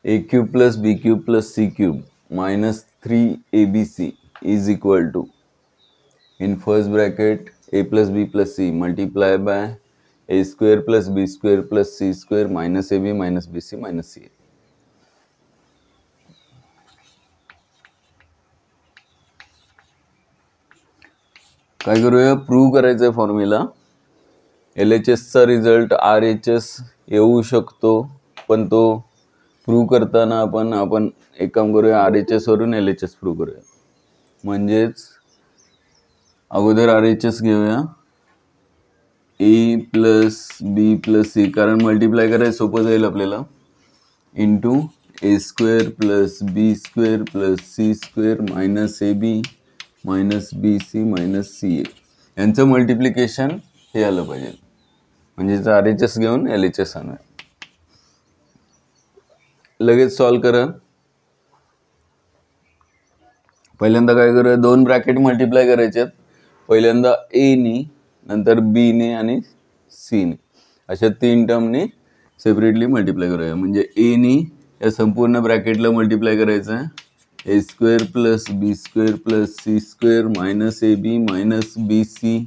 A cube plus B cube plus C cube minus 3abc is equal to, in first bracket a plus b plus c multiply by a square plus b square plus c square minus ab minus bc minus ca. काय करूया, prove करायचं आहे formula. LHSचा result RHS येऊ शकतो, पण तो prove करताना आपण एक काम करूया, RHS वरून LHS प्रूव्ह करूया. म्हणजेच अगोदर RHS घेऊया, a plus B plus c, कारण मल्टिप्लाय करायला सोपं जाईल आपल्याला, into A square plus B square plus C square minus A B minus B C minus C a, यांचं मल्टिप्लिकेशन हे आलं पाहिजे. म्हणजेच RHS घेऊन LHS आणूया. लगेच सॉल्व करा. पहिल्यांदा काय करूया, दोन ब्रॅकेट मल्टिप्लाय करायचे आहेत. पहिल्यांदा ए नी, नंतर बी ने आणि सी ने, अशा तीन टर्मने सेपरेटली मल्टिप्लाय करूया. म्हणजे ए नी या संपूर्ण ब्रॅकेटला मल्टिप्लाय करायचं आहे, ए square plus B square plus C square minus A B minus B C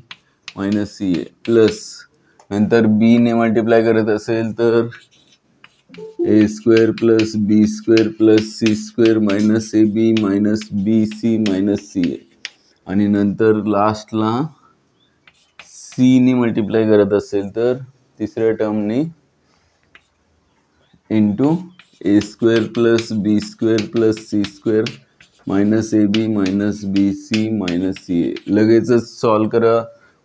minus C A, plus नंतर बी ने मल्टिप्लाय करत असेल तर A square plus B square plus C square minus A B minus B C minus C A, आणि नंतर लास्टला C नी multiply करत असेल तर तिसऱ्या टर्मने into A square plus B square plus C square minus A B minus B C minus C A. लगेचच सॉल्व करा.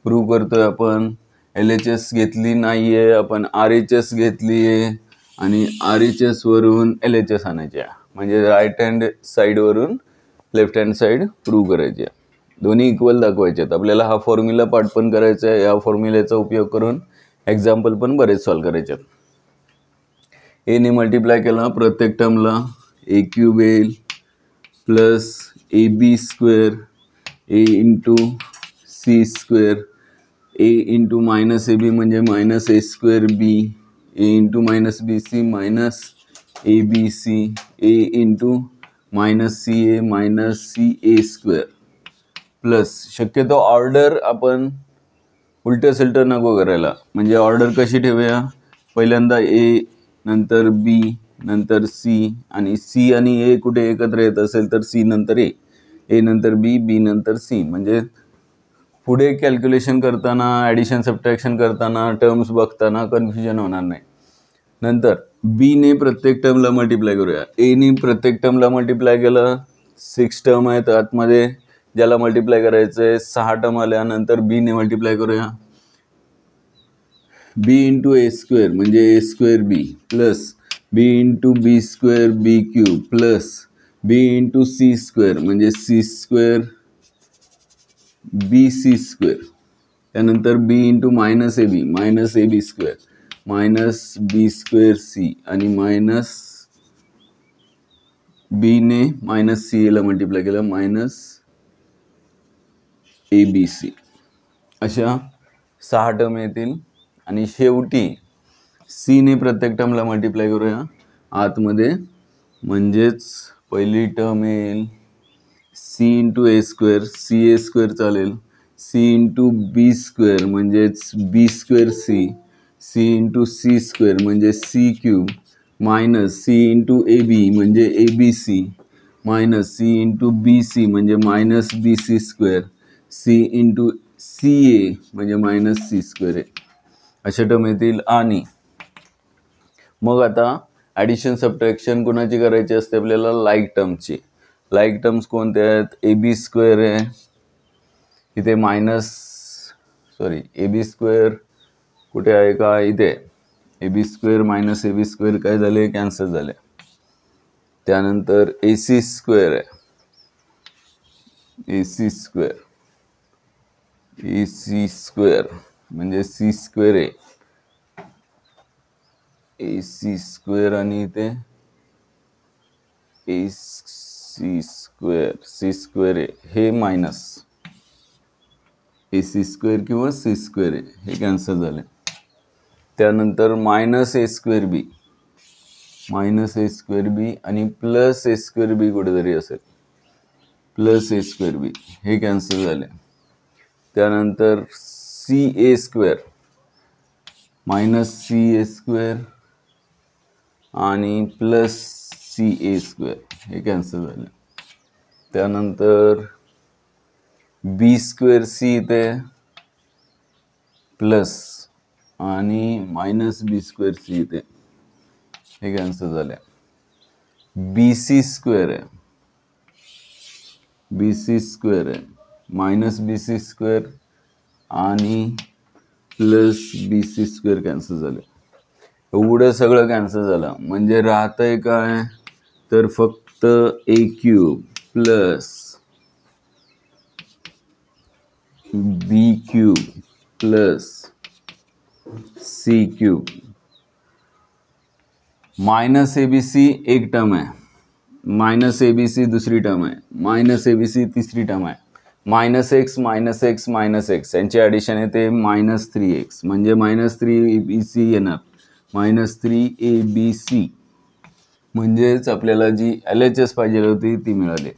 प्रूव्ह करतोय आपण. LHS घेतली नाही आहे, आपण RHS घेतली आहे, आणि RHS वरून LHS आणायची आहे. म्हणजे राईट हँड साईडवरून लेफ्ट हँड साईड प्रूव्ह करायची आहे. दोन्ही इक्वल दाखवायचे आहेत. आपल्याला हा फॉर्म्युला पाठ पण करायचा आहे. या फॉर्म्युल्याचा उपयोग करून एक्झाम्पल पण बरेच सॉल्व करायचे आहेत. ए ने मल्टिप्लाय केला प्रत्येक टर्मला, ए क्यूब येईल plus A B square A into C square, A into minus A B म्हणजे minus A square B, A into minus B C minus A B C, A into minus C A minus C A square, plus शक्यतो order आपण उलटं सलटं नको करायला. म्हणजे order कशी ठेवूया, पहिल्यांदा ए नंतर बी नंतर सी, आणि सी आणि ए कुठे एकत्र येत असेल तर सी नंतर ए, ए नंतर बी, बी नंतर सी. म्हणजे पुढे कॅल्क्युलेशन करताना, ॲडिशन सबट्रॅक्शन करताना, टर्म्स बघताना कन्फ्युजन होणार नाही. नंतर बी ने प्रत्येक टर्मला मल्टिप्लाय करूया. ए ने प्रत्येक टर्मला मल्टिप्लाय केलं, 6 टर्म आहेत आतमध्ये ज्याला मल्टिप्लाय करायचं आहे. 6 टर्म आल्यानंतर बी ने मल्टिप्लाय करूया, बी इंटू ए स्क्वेअर म्हणजे ए स्क्वेअर बी, प्लस बी इंटू बी स्क्वेअर बी क्यूब, प्लस बी इंटू सी स्क्वेअर म्हणजे C square B C square, त्यानंतर बी इंटू मायनस ए बी स्क्वेअर मायनस बी स्क्वेअर सी, आणि मायनस बी ने मायनस सी एला multiply केलं minus ए B C. अशा 6 term येतील. आणि शेवटी सी ने प्रत्येक टर्मला मल्टिप्लाय करूया आतमध्ये. म्हणजेच पहिली टर्म येईल C into A square, C A square चालेल, सी इंटू बी स्क्वेअर म्हणजेच B square C, C into C square म्हणजे C cube, minus C into A B म्हणजे A B C, minus C into B C म्हणजे minus B C square, C into C A म्हणजे minus c square आहे. अशा term येतील. आणि मग आता ॲडिशन सबट्रॅक्शन कोणाची करायची असते आपल्याला, लाईक टर्मची. लाईक टर्म्स कोणते आहेत, ए बी स्क्वेअर आहे इथे, ए बी स्क्वेअर कुठे आहे का, इथे A B square minus A B square काय झाले, कॅन्सल झाले. त्यानंतर ए सी स्क्वेअर आहे, ए सी स्क्वेअर म्हणजे सी स्क्वेअर आहे, ए सी स्क्वेअर, आणि इथे ए सी स्क्वेअर आहे, हे मायनस ए सी स्क्वेअर किंवा सी स्क्वेअर आहे, हे कॅन्सल झाले. त्यानंतर मायनस ए स्क्वेअर बी, मायनस ए स्क्वेअर बी आणि प्लस ए स्क्वेअर बी कुठेतरी असेल, प्लस ए स्क्वेअर बी हे कॅन्सल झाले. त्यानंतर C A square minus C A square आणि प्लस सी ए स्क्वेअर हे कॅन्सल झाले. त्यानंतर बी स्क्वेअर सी इथे प्लस आणि मायनस बी स्क्वेअर सी इथे हे कॅन्सल झाले. बी सी स्क्वेअर आहे, बी सी स्क्वेअर आहे मायनस बी सी स्क्वेअर आणि plus B C square cancel झाले. एवढं सगळं कॅन्सल झालं म्हणजे राहतंय काय तर फक्त A cube plus B cube plus C cube minus A B C एक टर्म है, माइनस ए बी सी दूसरी टर्म है, माइनस ए बी सी तीसरी टर्म है, minus X minus X minus X यांचे ॲडिशन येते मायनस 3x म्हणजे minus 3 A B C येणार, मायनस 3 ए बी सी म्हणजेच आपल्याला जी LHS पाहिजे होती ती मिळाली.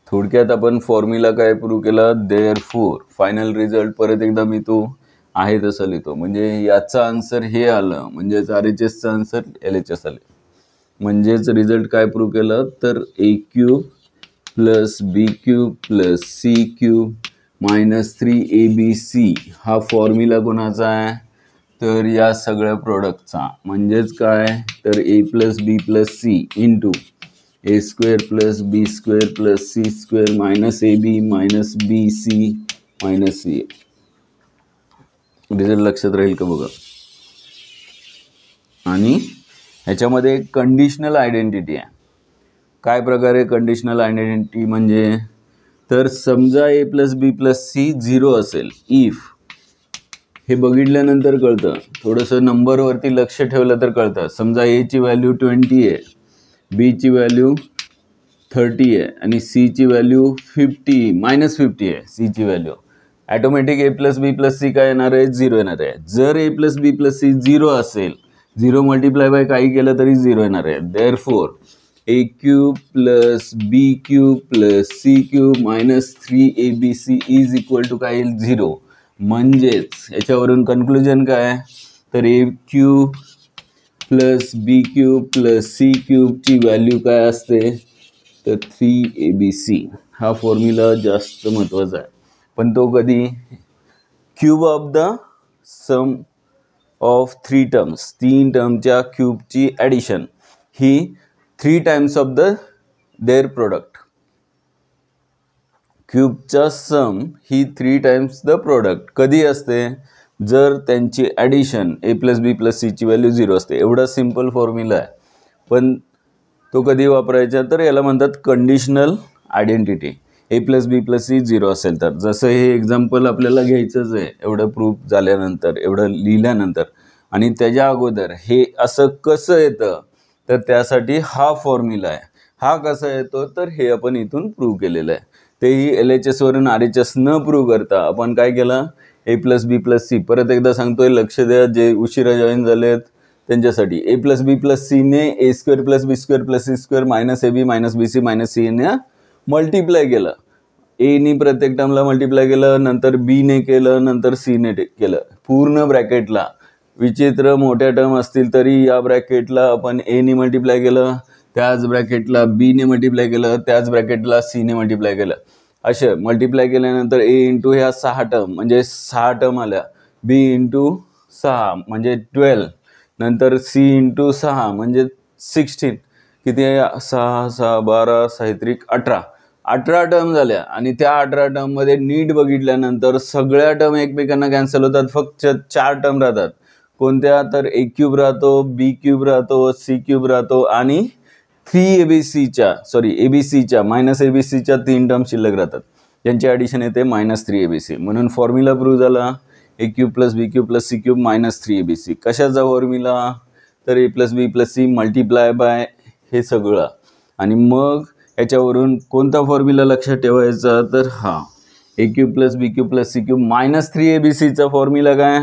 थोडक्यात आपण फॉर्म्युला काय प्रूव्ह केला, देअरफॉर फायनल रिझल्ट परत एकदा मी तो आहे तसं लिहितो. म्हणजे याचा आन्सर हे आलं म्हणजेच RHSचा आन्सर LHS आले. म्हणजेच रिझल्ट काय प्रूव्ह केलं तर A cube plus B cube plus C cube minus 3 A B C हा फॉर्म्युला कोणाचा आहे तर या सगळ्या प्रोडक्टचा. म्हणजेच काय तर A plus B plus C into A square plus B square plus C square minus A B minus B C minus C A. Result लक्षात राहील का बघा. आणि ह्याच्यामध्ये कंडिशनल आयडेंटिटी आहे. काय प्रकारे कंडिशनल आयडेंटिटी म्हणजे तर समजा ए प्लस बी प्लस सी 0 असेल इफ, हे बघितल्यानंतर कळतं, थोडंसं नंबरवरती लक्ष ठेवलं तर कळतं. समजा ए ची व्हॅल्यू 20 आहे, बी ची व्हॅल्यू 30 आहे आणि सी ची व्हॅल्यू 50 मायनस 50 आहे सी ची व्हॅल्यू, ॲटोमॅटिक ए प्लस बी प्लस सी काय येणार आहे 0 येणार आहे. जर ए प्लस बी प्लस सी 0 असेल, 0 मल्टिप्लाय बाय काही केलं तरी 0 येणार आहे. Therefore A cube plus B cube plus C cube minus 3 A B C is equal to काय येईल 0. म्हणजेच याच्यावरून कन्क्लुजन काय तर A cube plus B cube plus C क्यूबची व्हॅल्यू काय असते तर 3 ए बी सी. हा फॉर्म्युला जास्त महत्त्वाचा आहे. पण तो कधी cube of the sum of 3 terms, 3 टर्मच्या क्यूबची ॲडिशन ही 3 times of the their product. क्यूबचा सम ही 3 टाइम्स द प्रोडक्ट कधी असते जर त्यांची addition A plus B plus सीची व्हॅल्यू 0 असते. एवढा सिम्पल फॉर्म्युला आहे. पण तो कधी वापरायचा तर याला म्हणतात कंडिशनल आयडेंटिटी. ए प्लस बी प्लस सी 0 असेल तर. जसं हे एक्झाम्पल आपल्याला घ्यायचंच आहे एवढं प्रूफ झाल्यानंतर, एवढं लिहिल्यानंतर. आणि त्याच्या अगोदर हे असं कसं येतं तर त्यासाठी हा फॉर्म्युला आहे. हा कसा येतो तर हे आपण इथून प्रूव्ह केलेलं आहे. तेही LHS वरून RHS न प्रूव्ह करता आपण काय केलं ए प्लस बी प्लस सी. परत एकदा सांगतोय लक्ष द्या जे उशिरा जॉईन झालेत त्यांच्यासाठी. ए प्लस बी प्लस सीने A square plus B square plus C square minus A B minus B C minus C ने मल्टिप्लाय केलं. एनी प्रत्येक टर्मला मल्टिप्लाय केलं, नंतर बीने केलं, नंतर सीने केलं पूर्ण ब्रॅकेटला. विचित्र मोठ्या टर्म असतील तरी या ब्रॅकेटला आपण एने मल्टिप्लाय केलं, त्याच ब्रॅकेटला बीने मल्टिप्लाय केलं, त्याच ब्रॅकेटला सीने मल्टिप्लाय केलं. असे मल्टिप्लाय केल्यानंतर ए इंटू ह्या 6 टर्म म्हणजे 6 टर्म आल्या, बी इंटू 6 म्हणजे 12, नंतर सी इंटू 6 म्हणजे 16. किती आहे 6 6 12 6 18 टर्म झाल्या. आणि त्या 18 टर्ममध्ये नीट बघितल्यानंतर सगळ्या टर्म एकमेकांना कॅन्सल होतात. फक्त 4 टर्म राहतात. कोणत्या तर ए क्यूब राहतो, बी क्यूब राहतो, सी क्यूब राहतो आणि 3 ABCच्या मायनस ABCच्या 3 टर्म शिल्लक राहतात. यांची ॲडिशन येते मायनस 3 ABC. म्हणून फॉर्म्युला प्रूव्ह झाला A cube plus B cube plus C cube minus 3 ABC. कशाचा फॉर्म्युला तर A plus B plus C multiply by हे सगळं. आणि मग याच्यावरून कोणता फॉर्म्युला लक्षात ठेवायचा तर हा A cube plus B cube plus C cube minus 3 ABCचा फॉर्म्युला काय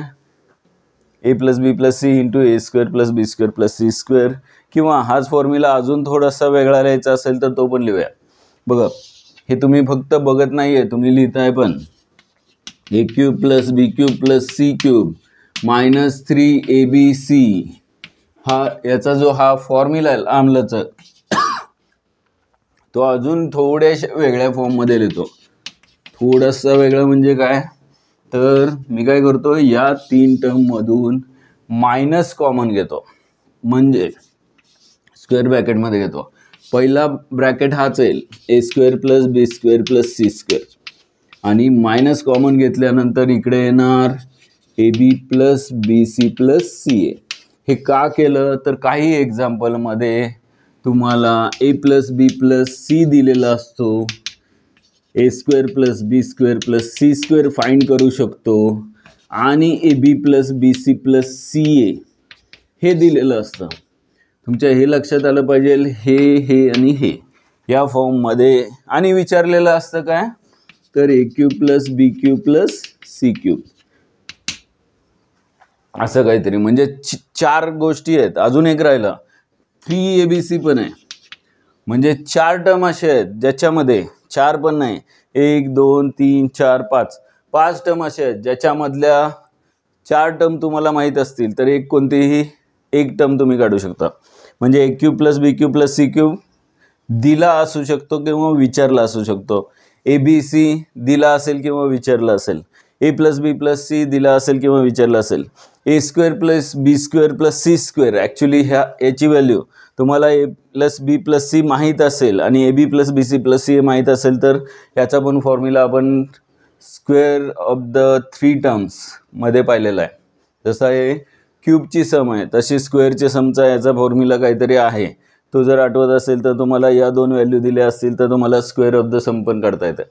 A plus B plus C into A square plus B square plus C square किंवा हाच फॉर्म्युला अजून थोडासा वेगळा लिहायचा असेल तर तो पण लिहूया. बघा, हे तुम्ही फक्त बघत नाहीये, तुम्ही लिहिताय पण. A cube plus B cube plus C cube minus 3abc हा याचा जो हा फॉर्म्युला आहे आमलाचा, तो अजून थोड्याशा वेगळ्या फॉर्ममध्ये लिहितो. थोडासा वेगळं म्हणजे काय, तर मी काय करतो, या 3 टर्ममधून मायनस कॉमन घेतो, म्हणजे स्क्वेअर ब्रॅकेटमध्ये घेतो. पहिला ब्रॅकेट हाच येईल, A square plus B square plus C square, आणि मायनस कॉमन घेतल्यानंतर इकडे येणार A B plus B C plus C A. हे का केलं तर काही एक्झाम्पलमध्ये तुम्हाला A plus B plus C दिलेला असतो, A square plus B square plus C square find करू शकतो, आणि A B plus B C plus C A हे दिलेलं असतं. तुमच्या हे लक्षात आलं पाहिजे, हे आणि हे या फॉर्ममध्ये. आणि विचारलेलं असतं काय, तर A cube plus B cube plus C cube असं काहीतरी. म्हणजे 4 गोष्टी आहेत. अजून एक राहिला 3abc पण आहे, म्हणजे 4 टर्म असे आहेत ज्याच्यामध्ये 4 पण नाही, 1 2 3 4 5 टर्म असे आहेत ज्याच्यामधल्या 4 टर्म तुम्हाला माहीत असतील तर एक कोणतीही एक टर्म तुम्ही काढू शकता. म्हणजे ए cube plus B cube plus C cube दिला असू शकतो किंवा विचारला असू शकतो. ए बी सी दिला असेल किंवा विचारला असेल. A plus B plus C दिला असेल किंवा विचारला असेल. A square plus B square plus C square, actually याची व्हॅल्यू तुम्हाला A plus B plus C माहीत असेल आणि A B plus B C plus C माहीत असेल तर याचा पण फॉर्म्युला आपण स्क्वेअर ऑफ द 3 टर्म्समध्ये पाहिलेला आहे. जसा हे क्यूबची सम आहे तशी स्क्वेअरच्या समचा याचा फॉर्म्युला काहीतरी आहे. तो जर आठवत असेल तर तुम्हाला या 2 व्हॅल्यू दिल्या असतील तर तुम्हाला स्क्वेअर ऑफ द सम पण काढता येतं.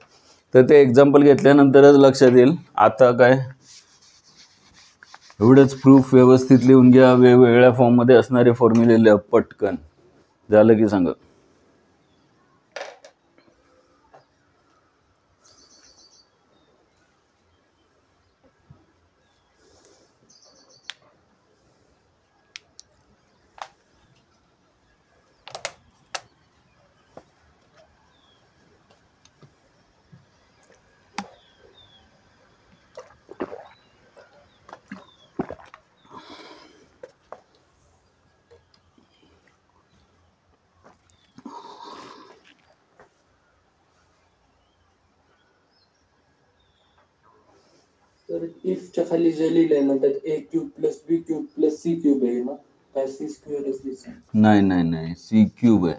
तर ते एक्झाम्पल घेतल्यानंतरच लक्षात येईल. आता काय, एवढंच प्रूफ व्यवस्थित लिहून घ्या. वेगवेगळ्या फॉर्ममध्ये असणारे फॉर्म्युले लिहा पटकन. झालं की सांगा. तर इफच्या खाली जे लिहिलंय म्हणतात ए cube plus B cube plus C cube आहे ना, काय सी स्क्वेअर? नाही सी क्यूब आहे.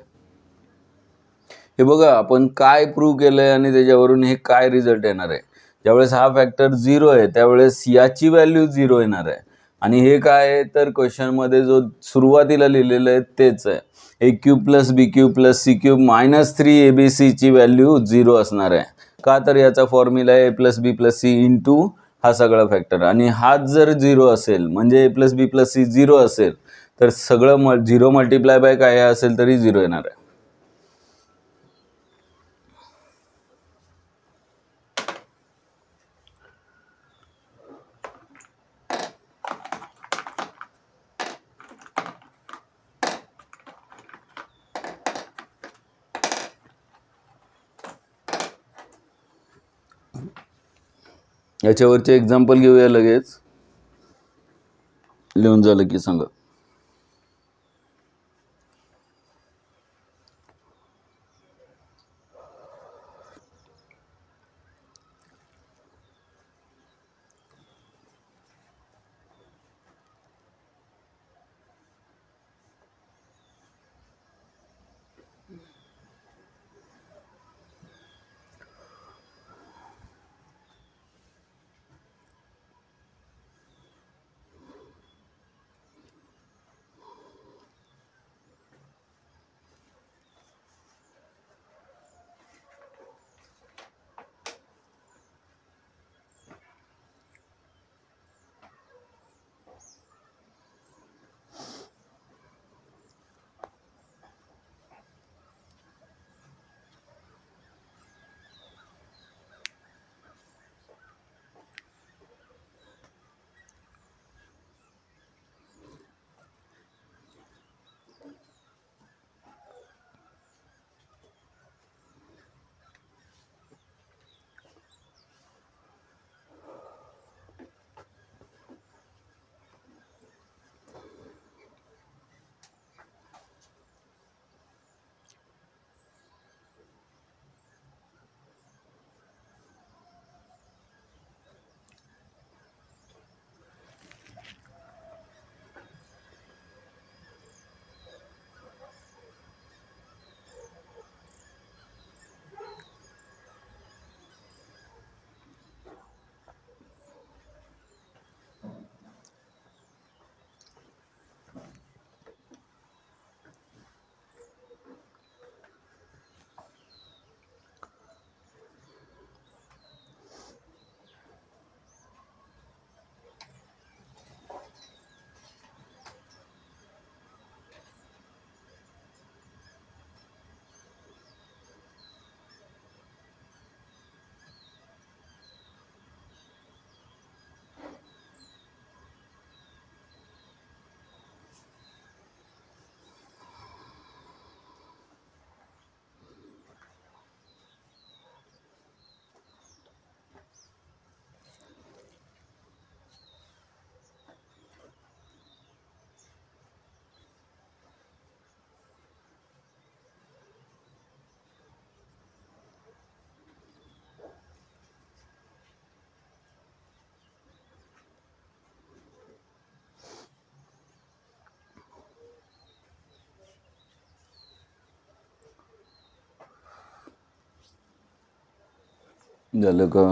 हे बघा आपण काय प्रूव्ह केलंय आणि त्याच्यावरून हे काय रिझल्ट येणार आहे. ज्यावेळेस हा फॅक्टर 0 आहे त्यावेळेस याची व्हॅल्यू 0 येणार आहे. आणि हे काय आहे तर क्वेश्चनमध्ये जो सुरुवातीला लिहिलेलं आहे तेच आहे. A cube plus B cube plus C cube minus 3abc ची व्हॅल्यू 0 असणार आहे. का तर याचा फॉर्म्युला आहे ए प्लस बी प्लस सी इंटू हा सगळा फॅक्टर. आणि हाच जर 0 असेल म्हणजे ए प्लस बी प्लस सी 0 असेल तर सगळं 0 मल्टिप्लाय बाय काय असेल तरी 0 येणार आहे. याच्यावरचे एक्झाम्पल घेऊया लगेच. लिहून झालं की सांगा. झालं का?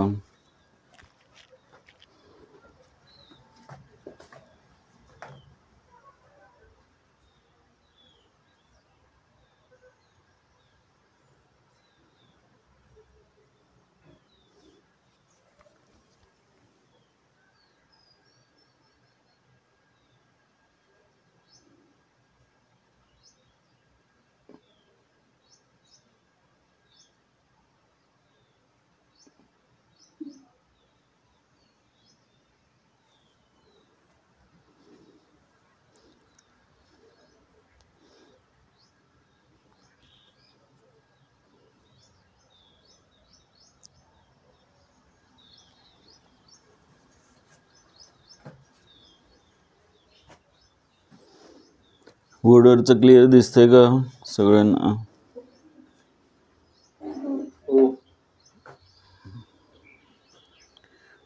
बोर्डवरचं क्लिअर दिसतंय का सगळ्यांना? हो.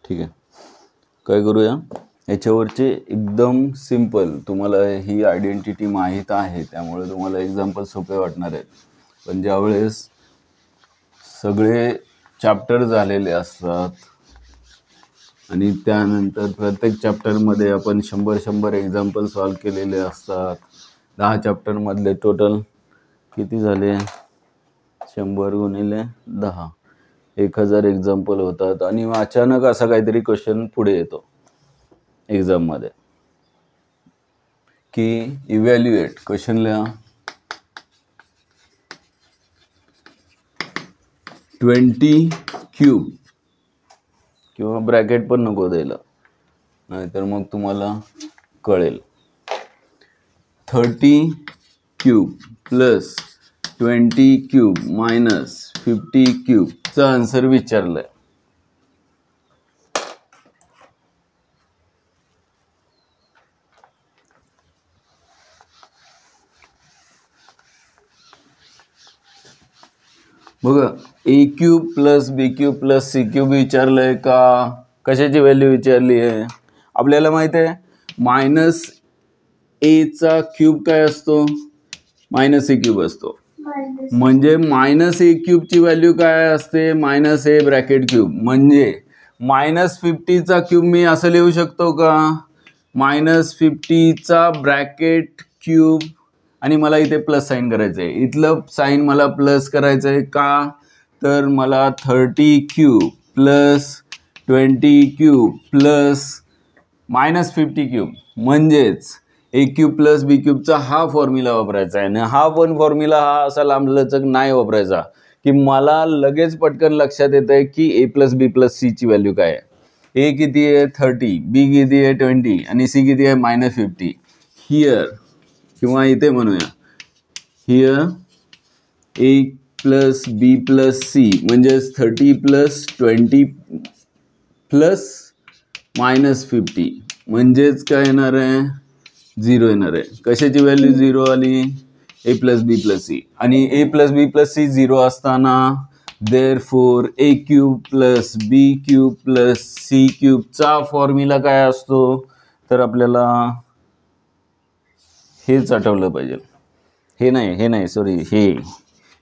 ठीक आहे, काय करूया, याच्यावरचे एकदम सिंपल, तुम्हाला ही आयडेंटिटी माहीत आहे त्यामुळे तुम्हाला एक्झाम्पल सोपे वाटणार आहेत. पण ज्यावेळेस सगळे चॅप्टर झालेले असतात आणि त्यानंतर प्रत्येक चॅप्टरमध्ये आपण 100 एक्झाम्पल सॉल्व केलेले असतात. 10 चॅप्टरमधले टोटल किती झाले? 100 गुणिले 10, 1000 एक्झाम्पल होतात. आणि अचानक असा काहीतरी क्वेश्चन पुढे येतो एक्झाममध्ये की इव्हॅल्युएट, क्वेश्चन लिहा 20 क्यूब, किंवा ब्रॅकेट पण नको द्यायला नाहीतर मग तुम्हाला कळेल. 30 क्यूब प्लस 20 क्यूब मायनस 50 क्यूबचा आन्सर विचारलाय. बघा, A cube plus B cube plus C cube विचारलंय का? कशाची व्हॅल्यू विचारली आहे? आपल्याला माहित आहे मायनस एचा क्यूब काय असतो? मायनस ए क्यूब असतो. म्हणजे मायनस ए क्यूबची व्हॅल्यू काय असते? Minus a bracket cube. म्हणजे -50चा क्यूब मी असं लिहू शकतो का? -50चा ब्रॅकेट क्यूब, आणि मला इथे प्लस साईन करायचं आहे. इथलं साईन मला प्लस करायचं आहे का? तर मला 30 cube plus 20 cube plus -50 cube म्हणजेच ए क्यूब प्लस बी क्यूबचा हा फॉर्म्युला वापरायचा आहे. आणि हा पण फॉर्म्युला हा असा लांबलचक नाही वापरायचा की मला लगेच पटकन लक्षात येत आहे की ए प्लस बी प्लस सी ची व्हॅल्यू काय आहे. ए किती आहे? 30, बी किती आहे? 20 आणि सी किती आहे? -50. हियर, किंवा इथे म्हणूया here A plus B plus C म्हणजेच 30 प्लस 20 प्लस -50 म्हणजेच काय येणार आहे? 0 येणार आहे. कशाची व्हॅल्यू 0 आली? ए प्लस बी प्लस सी. आणि ए प्लस बी प्लस सी 0 असताना therefore A cube plus B cube plus C क्यूबचा formula काय असतो? तर आपल्याला हेच आठवलं पाहिजे. हे नाही सॉरी, हे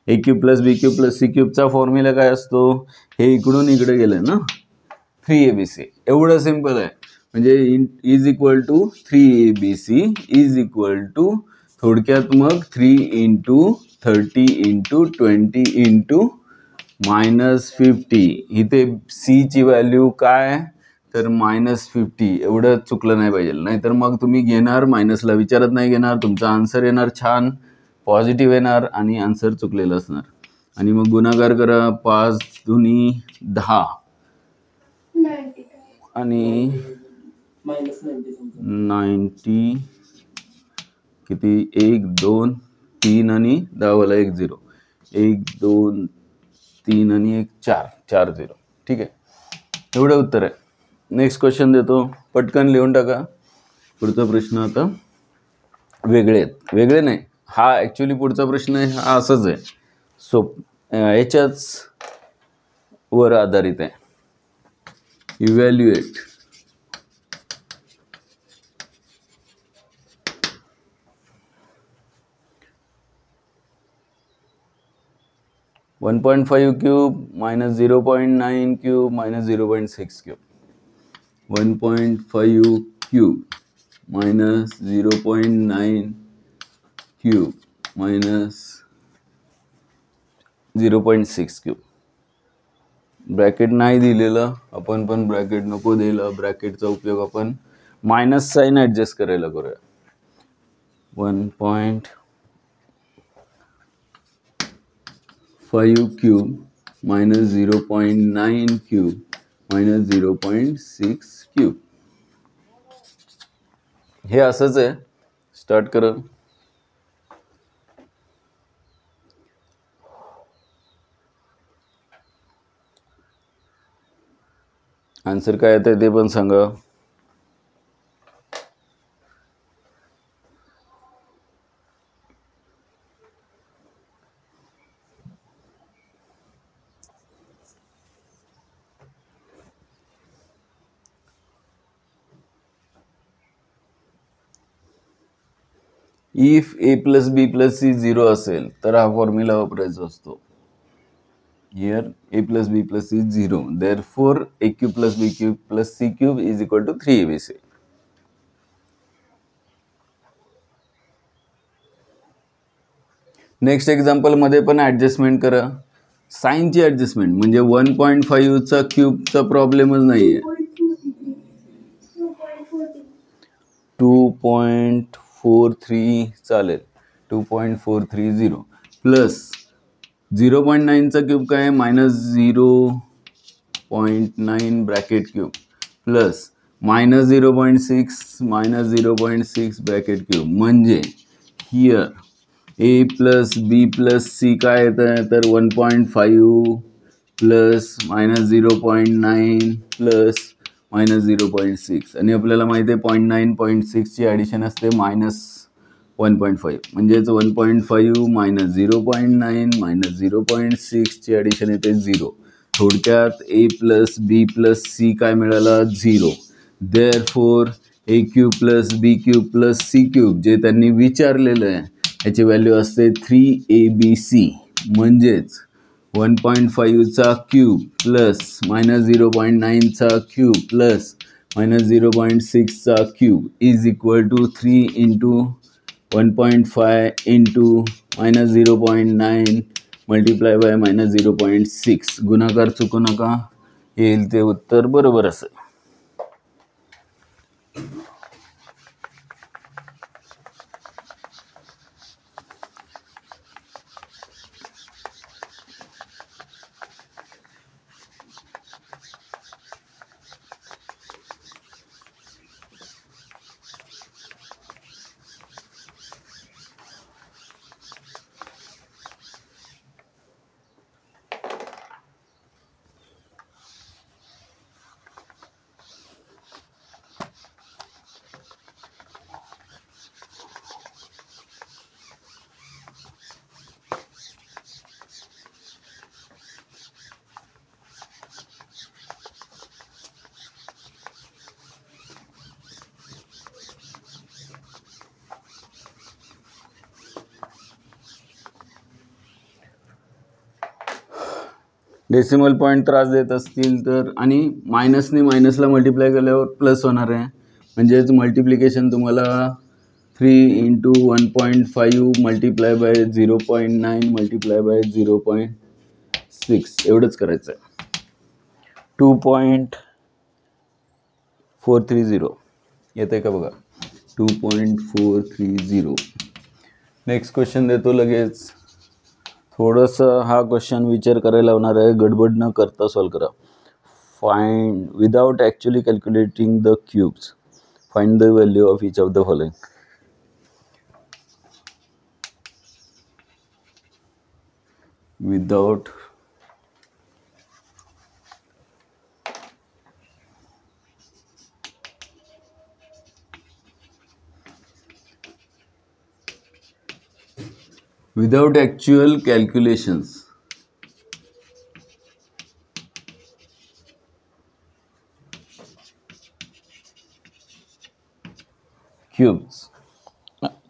ए cube plus B cube plus C क्यूबचा formula काय असतो? हे इकडून इकडे गेलं ना, 3abc. एवढं सिंपल आहे. म्हणजे is equal to 3abc is equal to, थोडक्यात मग 3 × 30 × 20 × -50. इथे सी ची व्हॅल्यू काय? तर -50. एवढं चुकलं नाही पाहिजे. नाहीतर मग तुम्ही घेणार मायनसला विचारत नाही घेणार, तुमचा आन्सर येणार छान पॉझिटिव्ह येणार आणि आन्सर चुकलेलं असणार. आणि मग गुणाकार करा, 5 दुनी 10 आणि -90 किती? 1 2 3 आणि 10वाला 1 0, 1 2 3 आणि 1 4, 4 0. ठीक आहे, एवढं उत्तर आहे. नेक्स्ट क्वेश्चन देतो, पटकन लिहून टाका. पुढचा प्रश्न आता वेगळे आहेत, वेगळे नाही, हा ॲक्च्युली पुढचा प्रश्न आहे हा असंच आहे, याच्याच वर आधारित आहे. Evaluate 1.5 cube minus 0.9 cube minus 0.6 cube. 1.5 cube minus 0.9 cube minus 0.6 cube. Bracket नाही दिलेलं, आपण पण ब्रॅकेट नको द्यायला. ब्रॅकेटचा उपयोग आपण मायनस साइन ॲडजस्ट करायला करूया. 1.5 cube minus 0.9 cube minus 0.6 cube. हे असंच आहे. स्टार्ट करा. आन्सर काय येतं ते पण सांगा. If A plus B plus C 0 असेल तर हा फॉर्म्युला वापरायचा असतो. Here a plus b plus c is 0. Therefore a cube plus b cube plus c cube is equal to 3abc. Next example मध्ये पण ऍडजस्टमेंट करा. साइनची ऍडजस्टमेंट म्हणजे 1.5 चा क्यूबचा प्रॉब्लेमच नाहीये. 2.43 चालेल. 2.430 प्लस 0.9 चा क्यूब काय minus 0.9 bracket cube plus minus 0.6 minus 0.6 bracket cube. म्हणजे here A plus B plus C काय येतं तर 1.5 प्लस मायनस 0.9 प्लस मायनस 0.6 आणि आपल्याला माहिती आहे 0.9 0.6 ची ॲडिशन असते मायनस 1.5 म्हणजेच 1.5 मायनस 0.9 मायनस 0.6 ची ॲडिशन येते 0. थोडक्यात ए प्लस बी प्लस सी काय मिळाला 0. Therefore A cube plus B cube plus C cube जे त्यांनी विचारलेलं आहे याची व्हॅल्यू असते 3abc. म्हणजेच 1.5 चा क्यूब प्लस मायनस 0.9 चा क्यूब प्लस मायनस 0.6 चा cube is equal to 3 into 1.5 into minus 0.9 multiply by minus 0.6. गुणाकार चुकू नका, येईल ते उत्तर बरोबर असेल. डेसिमल पॉईंट त्रास देत असतील तर आणि मायनसने मायनसला मल्टिप्लाय केल्यावर प्लस होणार आहे. म्हणजेच मल्टिप्लिकेशन तुम्हाला 3 into 1.5 multiply by 0.9 multiply bye 0.6 एवढंच करायचं आहे. 2.430 येत आहे का बघा. 2.430. नेक्स्ट क्वेश्चन देतो लगेच. थोडंसं हा क्वेश्चन विचार करायला लावणार आहे, गडबड न करता सॉल्व करा. Find without actually calculating the cubes find the value of each of the following. Without actual calculations. Cubes.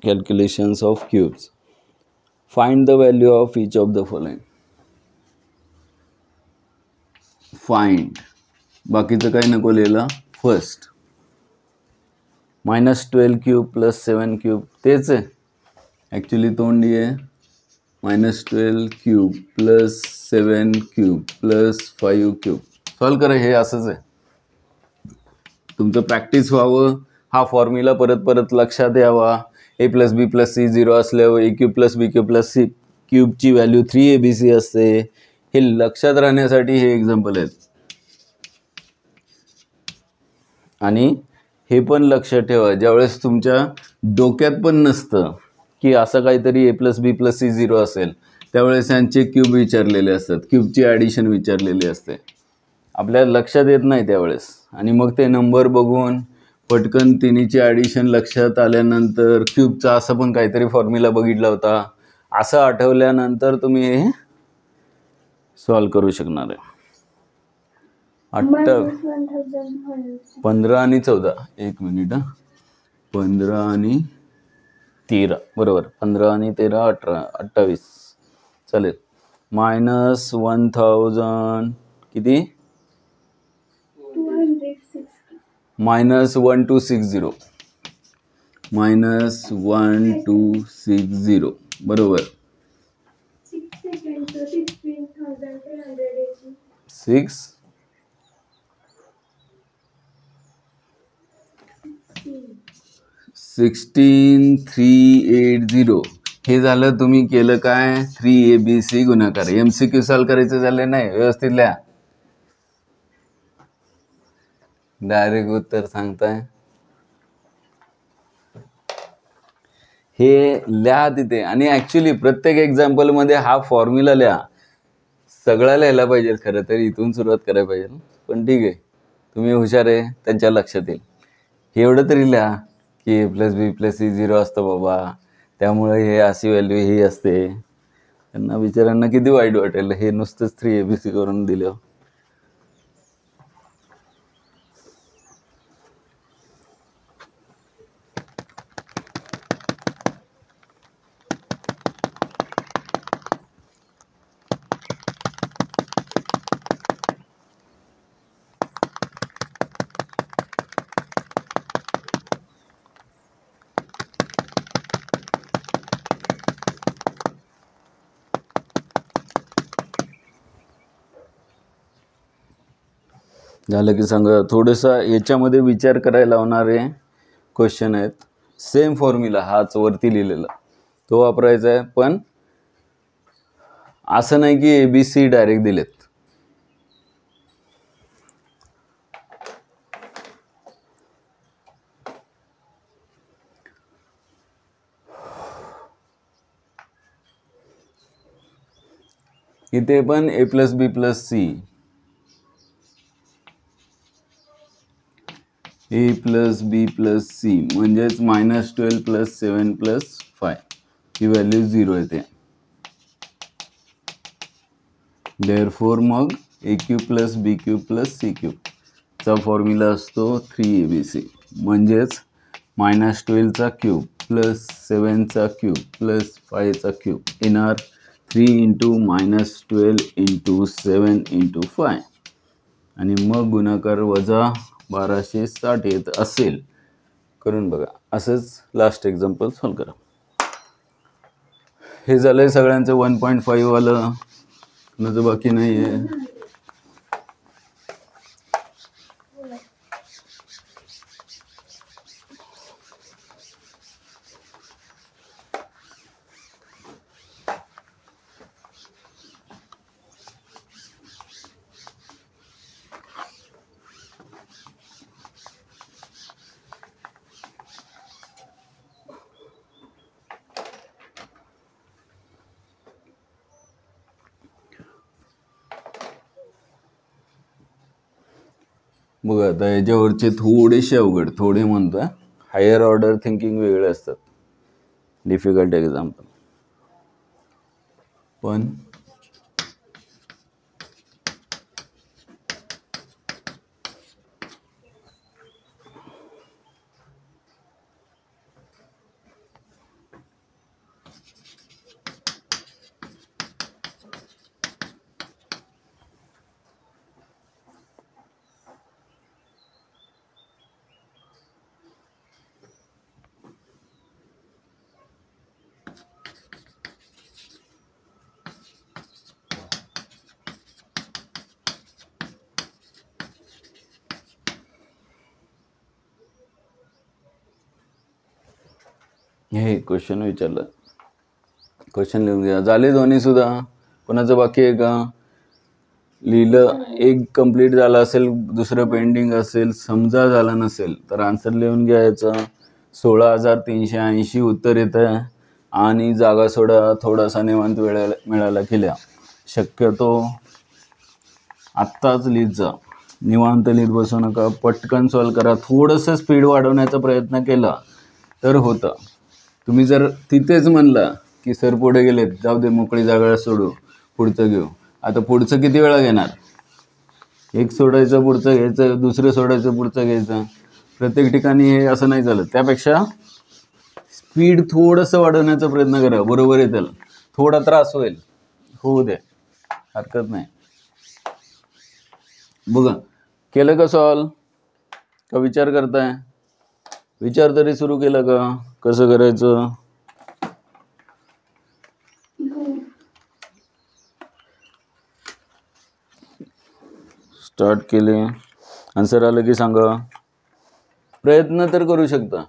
Calculations of cubes. Find the value of each of the following. Find, बाकीचं काही नको लिहिलं. First -12 cube plus 7 cube तेच आहे actually, तोंडी आहे. -12 cube plus 7 cube plus 5 cube. Solve करा, हे असंच आहे. तुमचं प्रॅक्टिस व्हावं, हा फॉर्म्युला परत परत लक्षात यावा. a+b+c 0 असल्यावर a³ + b³ + c क्यूबची value 3abc असते. हे लक्षात राहण्यासाठी हे एक्झाम्पल आहेत. आणि हे पण लक्षात ठेवा, ज्यावेळेस तुमच्या डोक्यात पण नसतं की असं काहीतरी a+b+c 0 असेल, त्यावेळेस यांचे क्यूब विचारलेले असतात, क्यूबची ॲडिशन विचारलेली असते. आपल्याला लक्षात येत नाही त्यावेळेस, आणि मग ते नंबर बघून पटकन तिन्हीची ॲडिशन लक्षात आल्यानंतर क्यूबचा असं पण काहीतरी फॉर्म्युला बघितला होता असं आठवल्यानंतर तुम्ही हे सॉल्व करू शकणार आहे. 15 आणि 14, एक मिनिट हा, 15 आणि 13 बरोबर, 15 आणि 13 18 28 चालेल. -1000 किती, -1260 -1260 बरोबर. 16380 हे झालं. तुम्ही केलं काय, 3abc गुणाकार. MCQ सॉल्व करायचं झालं नाही, व्यवस्थित लिहा. डायरेक्ट उत्तर सांगताय, हे लिहा तिथे. आणि ॲक्च्युली प्रत्येक एक्झाम्पलमध्ये हा फॉर्म्युला लिहा. सगळा लिहायला पाहिजे खरं तर, इथून सुरुवात करायला पाहिजे, पण ठीक आहे, तुम्ही हुशार आहे, त्यांच्या लक्षात येईल. हे एवढं तरी लिहा की a+b+c 0 असतं बाबा, त्यामुळे हे अशी व्हॅल्यू ही असते. त्यांना बिचाऱ्यांना किती वाईट वाटेल हे नुसतंच 3abc करून दिलं. झालं की सांगा. थोडंसं याच्यामध्ये विचार करायला लावणारे क्वेश्चन आहेत. सेम फॉर्म्युला हाच वरती लिहिलेला तो वापरायचा आहे, पण असं नाही की ABC डायरेक्ट दिलेत. इथे पण a+b+c a+b+c म्हणजेच -12 + 7 + 5 ही व्हॅल्यू 0 येते. देअरफॉर मग a³ + b³ + c³ चा फॉर्म्युला असतो 3abc, म्हणजेच -12 चा क्यूब प्लस 7 चा क्यूब प्लस 5 चा क्यूब येणार 3 × -12 × 7 × 5 आणि मग गुणाकार वजा 1260 येत असेल. करून बघा. असंच लास्ट एक्झाम्पल सॉल्व करा. हे झालंय सगळ्यांचं 1.5 वालं, कुणाचं बाकी नाही आहे. बघा आता याच्यावरचे थोडेसे अवघड, थोडे म्हणतोय, हायर ऑर्डर थिंकिंग वेगळे असतात, डिफिकल्ट एक्झाम्पल. पण हे क्वेश्चन विचारलं, क्वेश्चन लिहून घ्या. झाले दोन्ही सुद्धा? कोणाचं बाकी आहे का? लिहिलं, एक कंप्लीट झालं असेल, दुसरं पेंडिंग असेल, समजा झालं नसेल तर आन्सर लिहून घ्यायचं. 16,380 उत्तर येतं आहे आणि जागा सोडा थोडासा निवांत वेळ मिळाला केल्या. शक्यतो आत्ताच लिहित जा, निवांत लिहित बसू नका, पटकन सॉल्व करा. थोडंसं स्पीड वाढवण्याचा प्रयत्न केला तर होतं. तुम्ही जर तिथेच म्हणला की सर पुढे गेलेत, जाऊ दे मोकळी जागा सोडू, पुढचं घेऊ, आता पुढचं किती वेळा घेणार? एक सोडायचं पुढचं घ्यायचं, दुसरं सोडायचं पुढचं घ्यायचं, प्रत्येक ठिकाणी हे असं नाही झालं. त्यापेक्षा स्पीड थोडंसं वाढवण्याचा प्रयत्न करा, बरोबर येतील. थोडा त्रास होईल, होऊ दे, हरकत नाही. बघा केलं का सॉल्व? का विचार करताय? विचार तरी सुरू केला का कसं करायचं? स्टार्ट केले, आन्सर आलं की सांगा. प्रयत्न तर करू शकता,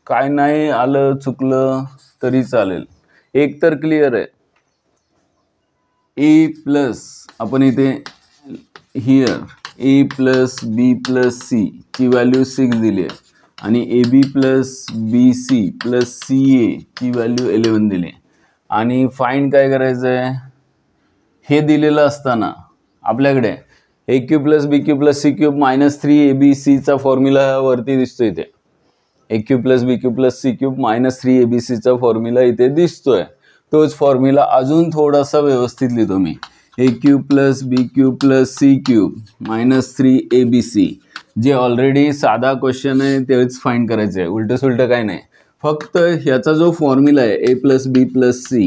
काय नाही आलं चुकलं तरी चालेल. एक तर क्लिअर आहे, ए प्लस, आपण इथे here A plus B plus C ची व्हॅल्यू 6 दिली आहे आणि A B plus B C plus C A ची व्हॅल्यू 11 दिली आहे. आणि फाइंड काय करायचं आहे? हे दिलेलं असताना आपल्याकडे A cube plus B cube plus C cube minus 3 A B सीचा फॉर्म्युला वरती दिसतो इथे. A cube plus B cube plus C cube minus 3 A B सीचा फॉर्म्युला इथे दिसतोय. तोच फॉर्म्युला अजून थोडासा व्यवस्थित लिहितो मी. A cube plus B cube plus C cube minus 3 A B C, जे ऑलरेडी साधा क्वेश्चन आहे तेच फाइंड करायचं आहे, उलटं सुलटं काय नाही. फक्त ह्याचा जो फॉर्म्युला आहे ए प्लस बी प्लस सी,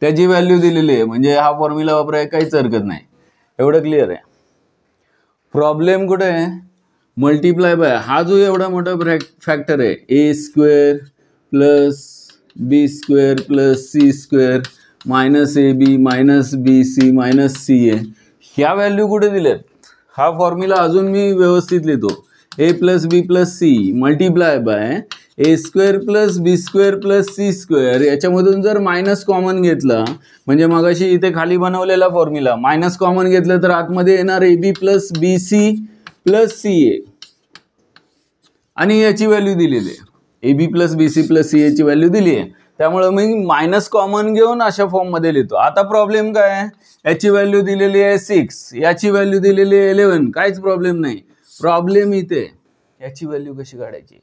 त्याची व्हॅल्यू दिलेली आहे, म्हणजे हा फॉर्म्युला वापरायला काहीच हरकत नाही. एवढं क्लिअर आहे. प्रॉब्लेम कुठे आहे? मल्टिप्लाय बाय हा जो एवढा मोठा फॅक्टर आहे, ए square plus B square plus C square minus A B minus B C minus C A, ह्या व्हॅल्यू कुठे दिल्यात? हा फॉर्म्युला अजून मी व्यवस्थित लिहितो. A plus B plus C multiply by a square plus B square plus C square, याच्यामधून जर मायनस कॉमन घेतला, म्हणजे मगाशी इथे खाली बनवलेला फॉर्म्युला मायनस कॉमन घेतलं तर आतमध्ये येणार A B plus B C plus C A, आणि याची व्हॅल्यू दिलेली आहे. A B plus B C plus C एची व्हॅल्यू दिली आहे, त्यामुळे मी मायनस कॉमन घेऊन अशा फॉर्ममध्ये लिहितो. आता प्रॉब्लेम काय आहे? याची व्हॅल्यू दिलेली आहे 6, याची व्हॅल्यू दिलेली आहे 11, काहीच प्रॉब्लेम नाही. प्रॉब्लेम इथे याची व्हॅल्यू कशी काढायची,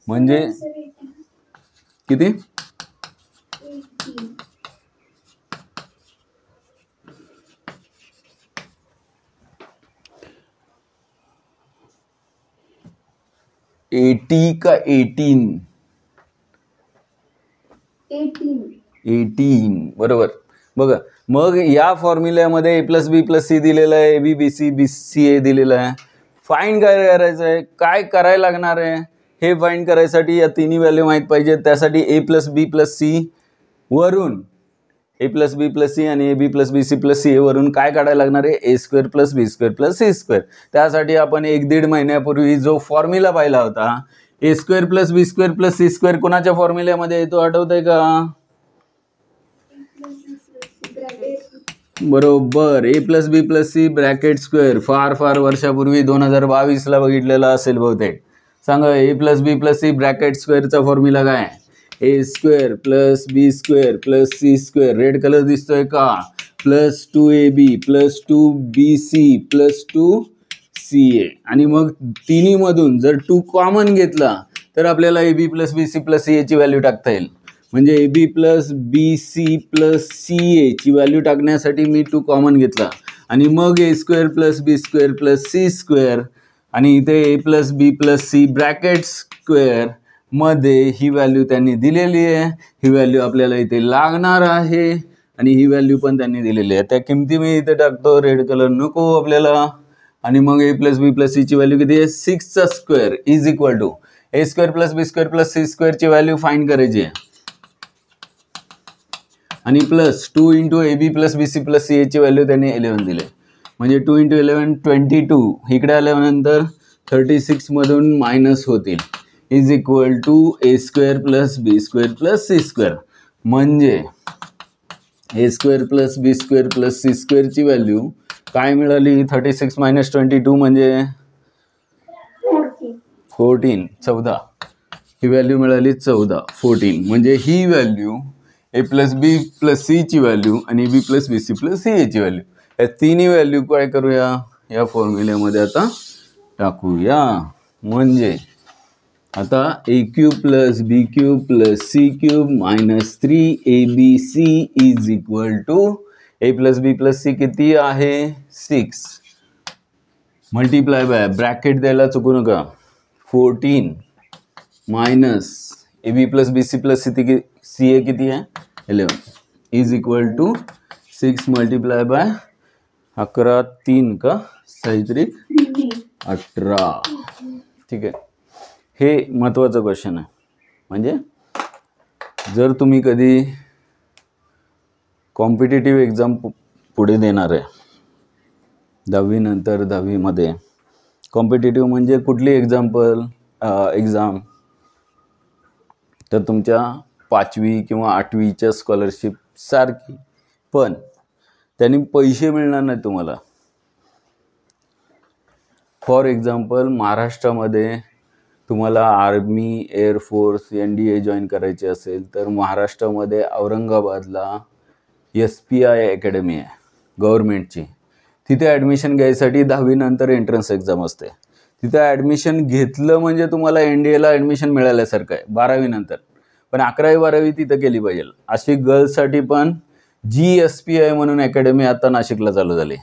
म्हणजे किती? 80 का 18? 18 बरोबर. बघा मग या फॉर्म्युल्यामध्ये ए प्लस बी प्लस सी दिलेलं आहे, A B B C B C ए दिलेलं आहे. फाइंड काय करायचं आहे, काय करायला लागणार आहे? हे फाइंड करायसाठी या तिन्ही व्हॅल्यू माहीत पाहिजेत. त्यासाठी A plus B plus C वरून A plus B plus C आणि A B plus B C plus C A वरून काय काढायला लागणार आहे? ए स्क्वेअर प्लस बी स्क्वेअर प्लस सी स्क्वेअर. त्यासाठी आपण 1-1.5 महिन्यापूर्वी जो फॉर्म्युला पाहिला होता, A square plus B square plus C square, कोणाच्या फॉर्म्युल्यामध्ये येतो आठवतंय का? बरोबर, A plus B plus C bracket square. फार फार वर्षापूर्वी 2022ला बघितलेला असेल बहुतेक. सांगा A plus B plus C bracket स्क्वेअरचा फॉर्म्युला काय? A square plus B square plus C square, red colour दिसतोय का? Plus 2ab plus 2bc plus 2ca. आणि मग तिन्ही मधून जर 2 कॉमन घेतला तर आपल्याला A B plus B C plus C एची व्हॅल्यू टाकता येईल. म्हणजे A B plus B C plus C एची व्हॅल्यू टाकण्यासाठी मी 2 कॉमन घेतला आणि मग A square plus B square plus C square आणि इथे A plus B plus C bracket square मध्ये ही व्हॅल्यू त्यांनी दिलेली आहे. ही व्हॅल्यू आपल्याला इथे लागणार आहे आणि ही व्हॅल्यू पण त्यांनी दिलेली आहे. त्या किमती मी इथे टाकतो, रेड कलर नको आपल्याला. आणि मग ए प्लस बी प्लस सीची व्हॅल्यू किती आहे? 6चा square is equal to A square plus B square plus C स्क्वेअरची व्हॅल्यू फाइंड करायची आहे आणि plus 2 into A B plus B C plus C एची व्हॅल्यू त्यांनी 11 दिले. म्हणजे 2 इंटू 11 22. इकडे आल्यानंतर 36 मधून मायनस होतील. Is equal to A square plus B square plus C square. म्हणजे ए स्क्वेअर प्लस बी स्क्वेअर प्लस सी स्क्वेअरची व्हॅल्यू काय मिळाली? 36 मायनस 22 म्हणजे 14. ही व्हॅल्यू मिळाली 14. म्हणजे ही value A plus B plus C ची व्हॅल्यू आणि B plus B C plus C एची व्हॅल्यू, या तिन्ही व्हॅल्यू काय करूया? या फॉर्म्युल्यामध्ये आता टाकूया. म्हणजे आता A cube plus B cube plus C cube minus 3abc is equal to A plus B plus C किती आहे? 6 मल्टिप्लाय बाय ब्रॅकेट द्यायला चुकू नका. 14 minus A B plus B C plus C A किती आहे? 11 is equal to 6 multiply by 11 3 का 6 18. ठीक आहे. हे महत्त्वाचं क्वेश्चन आहे. म्हणजे जर तुम्ही कधी कॉम्पिटिटिव्ह एक्झाम पुढे देणार आहे 10वी नंतर 10वीमध्ये, कॉम्पिटिटिव्ह म्हणजे कुठली एक्झाम तर तुमच्या 5वी किंवा 8वीच्या स्कॉलरशिप सारखी, पण त्यांनी पैसे मिळणार नाही तुम्हाला. फॉर एक्झाम्पल महाराष्ट्रामध्ये तुम्हाला आर्मी, एअरफोर्स, NDA जॉईन करायचे असेल तर महाराष्ट्रामध्ये औरंगाबादला SPI अकॅडमी आहे गव्हर्मेंटची. तिथे ॲडमिशन घ्यायसाठी 10वी नंतर एंट्रन्स एक्झाम असते. तिथे ॲडमिशन घेतलं म्हणजे तुम्हाला NDAला ॲडमिशन मिळाल्यासारखं आहे 12वी नंतर. पण 11वी 12वी तिथं केली पाहिजे. अशी गर्ल्ससाठी पण GSPI म्हणून अकॅडमी आता नाशिकला चालू झाली,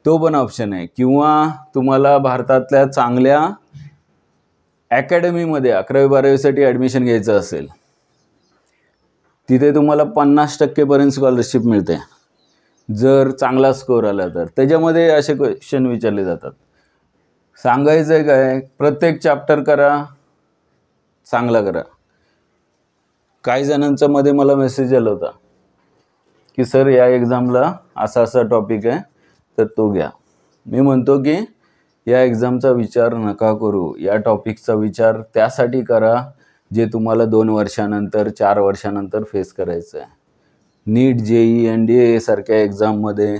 तो पण ऑप्शन आहे. किंवा तुम्हाला भारतातल्या चांगल्या अकॅडमीमध्ये 11वी 12वीसाठी ॲडमिशन घ्यायचं असेल, तिथे तुम्हाला 50% स्कॉलरशिप मिळते जर चांगला स्कोअर आला तर. त्याच्यामध्ये असे क्वेश्चन विचारले जातात. सांगायचं आहे काय? प्रत्येक चॅप्टर करा, चांगला करा. काही जणांचा मध्ये मला मेसेज आला होता की सर या एक्झामला असा टॉपिक आहे तर तो घ्या. मी म्हणतो की या एक्झामचा विचार नका करू. या टॉपिकचा विचार त्यासाठी करा जे तुम्हाला 2 वर्षानंतर 4 वर्षानंतर फेस करायचं आहे. नीट, JEE, NDA सारख्या एक्झाममध्ये